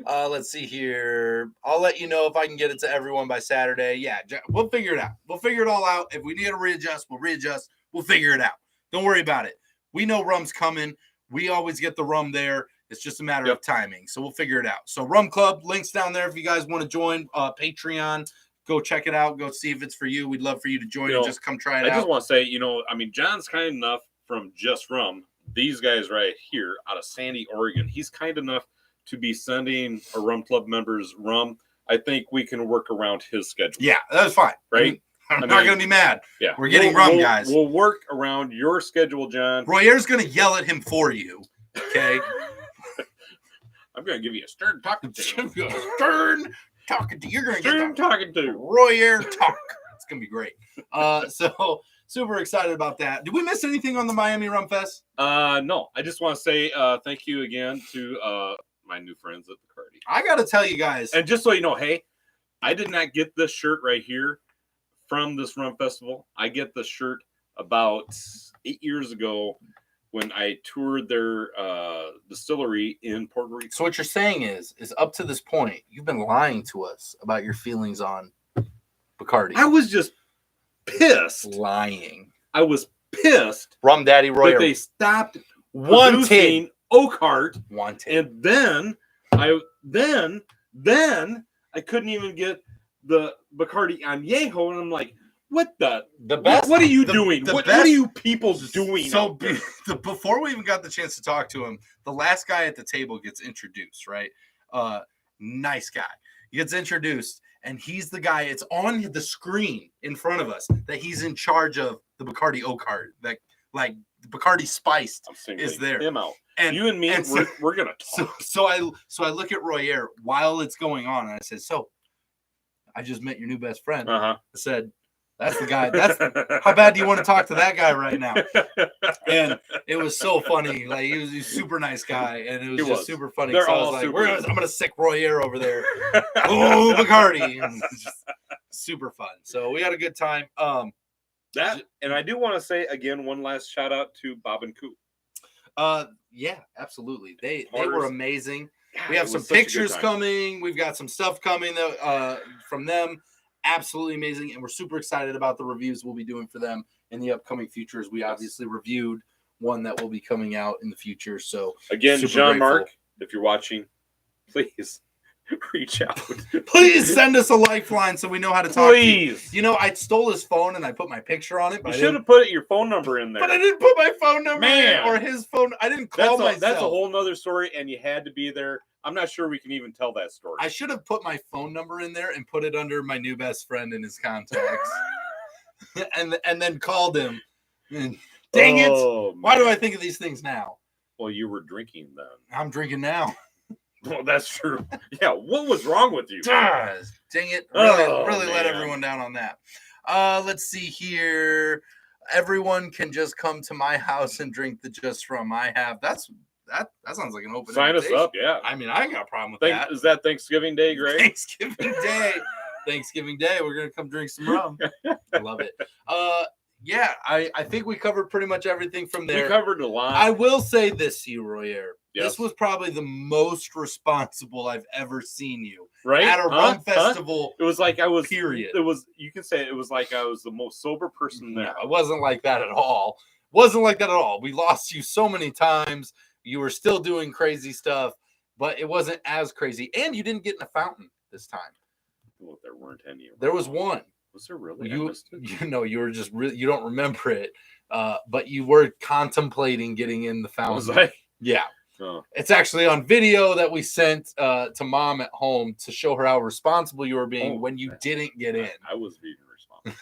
Let's see here. I'll let you know if I can get it to everyone by Saturday. Yeah, we'll figure it out. We'll figure it all out. If we need to readjust, we'll readjust. We'll figure it out. Don't worry about it. We know rum's coming. We always get the rum there. It's just a matter of timing. So we'll figure it out. So Rum Club, links down there if you guys want to join. Patreon, go check it out. Go see if it's for you. We'd love for you to join and just come try it out. I just want to say, John's kind enough from Just Rum, these guys right here out of Sandy, Oregon. He's kind enough to be sending our Rum Club members rum. I think we can work around his schedule. Yeah, that's fine. Right? I'm not going to be mad. Yeah. We're getting rum, guys. We'll work around your schedule, John. Royer's going to yell at him for you. Okay? I'm going to give you a stern talking to. Stern talking to. You're going to get stern talking to. Royer talk. It's going to be great. So super excited about that. Did we miss anything on the Miami Rum Fest? No. I just want to say thank you again to my new friends at the Cardi. I got to tell you guys. And just so you know, hey, I did not get this shirt right here from this rum festival. I get the shirt about 8 years ago when I toured their distillery in Puerto Rico. So what you're saying is up to this point, you've been lying to us about your feelings on Bacardi. I was just pissed. Lying. I was pissed. Rum Daddy Royer. That they stopped producing Oak Heart. And then I couldn't even get the Bacardi Añejo, and I'm like, what the best? What are you doing? What are you people doing? So before we even got the chance to talk to him, the last guy at the table gets introduced, right? Nice guy. He gets introduced, and he's the guy. It's on the screen in front of us that he's in charge of the Bacardi Oak Heart. That like Bacardi Spiced is there. Him out. And you and me, we're gonna talk. So I look at Royer while it's going on, and I said, "So, I just met your new best friend." I said, "That's the guy. How bad do you want to talk to that guy right now?" And it was so funny. Like he was a super nice guy, and it was just super funny. They're so all I was like, super. I'm gonna sick Royer over there. Oh, Bacardi! And it's just super fun. So we had a good time. And I do want to say again one last shout out to Barbancourt. Yeah, absolutely. They were amazing. God, we have some pictures coming. We've got some stuff coming from them. Absolutely amazing. And we're super excited about the reviews we'll be doing for them in the upcoming futures. We obviously reviewed one that will be coming out in the future. So again, Jean-Marc, if you're watching, please reach out. Please send us a lifeline so we know how to talk to you. You know, I stole his phone and I put my picture on it. But you should have put your phone number in there. But I didn't put my phone number in or his phone. I didn't call myself. That's a whole nother story, and you had to be there. I'm not sure we can even tell that story. I should have put my phone number in there and put it under my new best friend in his contacts. and then called him. Dang it. Man. Why do I think of these things now? Well, you were drinking then. I'm drinking now. Well, that's true. Yeah, what was wrong with you? Dang it. Really let everyone down on that. Let's see here. Everyone can just come to my house and drink the Just Rum I have. That sounds like an open Sign invitation. us up, yeah. I mean, I ain't got a problem with that. Is that Thanksgiving Day, Greg? Thanksgiving Day. We're going to come drink some rum. I love it. Yeah, I think we covered pretty much everything from there. We covered a lot. I will say this to you, Royer. Yes. This was probably the most responsible I've ever seen you. Right? At a rum festival. It was like I was. Period. It was. You can say it was like I was the most sober person there. No, it wasn't like that at all. We lost you so many times. You were still doing crazy stuff, but it wasn't as crazy. And you didn't get in a fountain this time. Well, there weren't any. There was one. Was there really? You were just really. You don't remember it, but you were contemplating getting in the fountain. Was I? Yeah. It's actually on video that we sent to Mom at home to show her how responsible you were being when you didn't get in. I was being responsible.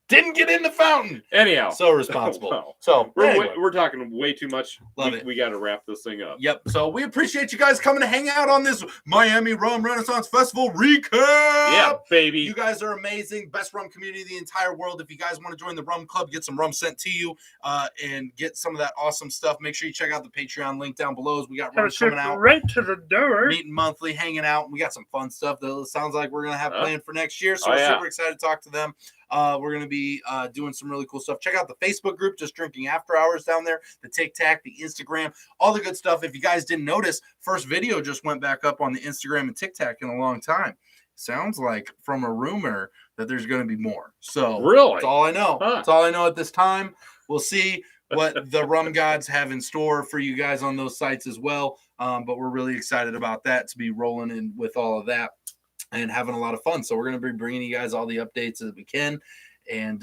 Didn't get in the fountain. Anyhow, so responsible. Well, so we're talking way too much. Love it. We got to wrap this thing up. Yep. So we appreciate you guys coming to hang out on this Miami Rum Renaissance Festival recap. Yeah, baby. You guys are amazing. Best rum community in the entire world. If you guys want to join the Rum Club, get some rum sent to you, and get some of that awesome stuff. Make sure you check out the Patreon link down below. As we got rum coming out right to the door. Meeting monthly, hanging out. We got some fun stuff that it sounds like we're gonna have planned for next year. So we're super excited to talk to them. We're going to be doing some really cool stuff. Check out the Facebook group, Just Drinking After Hours down there, the TikTok, the Instagram, all the good stuff. If you guys didn't notice, first video just went back up on the Instagram and TikTok in a long time. Sounds like from a rumor that there's going to be more. So really, that's all I know. That's all I know at this time. We'll see what the rum gods have in store for you guys on those sites as well. But we're really excited about that, to be rolling in with all of that and having a lot of fun. So we're going to be bringing you guys all the updates as we can, and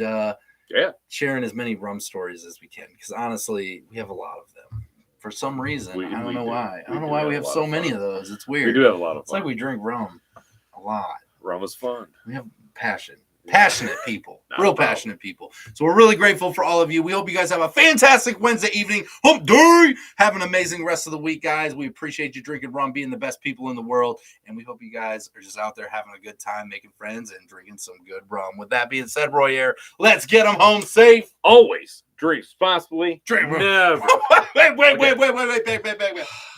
sharing as many rum stories as we can, because honestly, we have a lot of them. For some reason, I don't know why. I don't know why we have so many of those. It's weird. We do have a lot of fun. It's like we drink rum a lot. Rum is fun. We have passion. Passionate people. Real passionate people. So we're really grateful for all of you. We hope you guys have a fantastic Wednesday evening. Hump day! Have an amazing rest of the week, guys. We appreciate you drinking rum, being the best people in the world. And we hope you guys are just out there having a good time, making friends, and drinking some good rum. With that being said, Royer, let's get them home safe. Always drink responsibly. Drink never. Wait.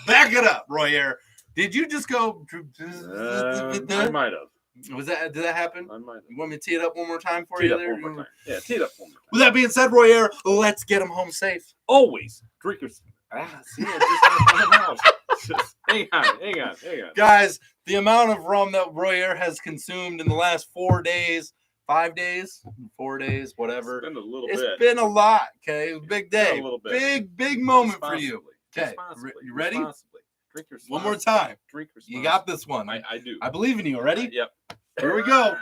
Back it up, Royer. Did you just go? I might have. Did that happen? I might have. You want me to tee it up one more time for you? One more time. Yeah, tee it up one more time. With that being said, Royer, let's get them home safe. Always drink responsibly. Hang on. Guys, the amount of rum that Royer has consumed in the last 4 days, 5 days, 4 days, whatever. It's been a little bit. It's been a lot, okay? It was a big day. A little bit. Big moment for you. Okay, you ready? Drink responsibly. One more time. Drink responsibly. You got this one. I do. I believe in you. Ready? Yep. Here we go.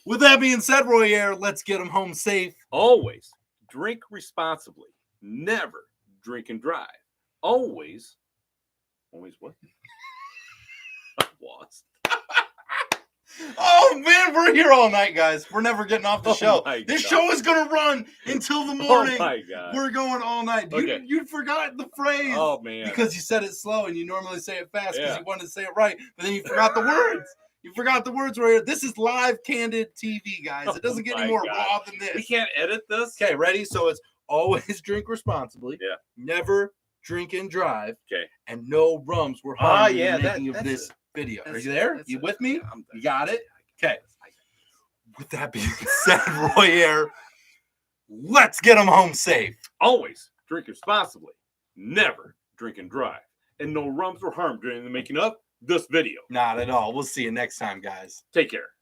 With that being said, Royer, let's get them home safe. Always drink responsibly. Never drink and drive. Always what? Lost. Oh man, we're here all night, guys. We're never getting off the show. This show is gonna run until the morning. Oh my God. We're going all night. You forgot the phrase. Oh man. Because you said it slow and you normally say it fast because you wanted to say it right, but then you forgot the words. You forgot the words right here. This is live candid TV, guys. It doesn't get any more raw than this. We can't edit this. Okay, ready? So it's always drink responsibly. Yeah. Never drink and drive. Okay. And no rums were harmed in the making of this video. Are you there? You with me? You got it? Okay. With that being said, Royer, let's get them home safe. Always drink responsibly. Never drink and drive. And no rums were harmed during the making of this video. Not at all. We'll see you next time, guys. Take care.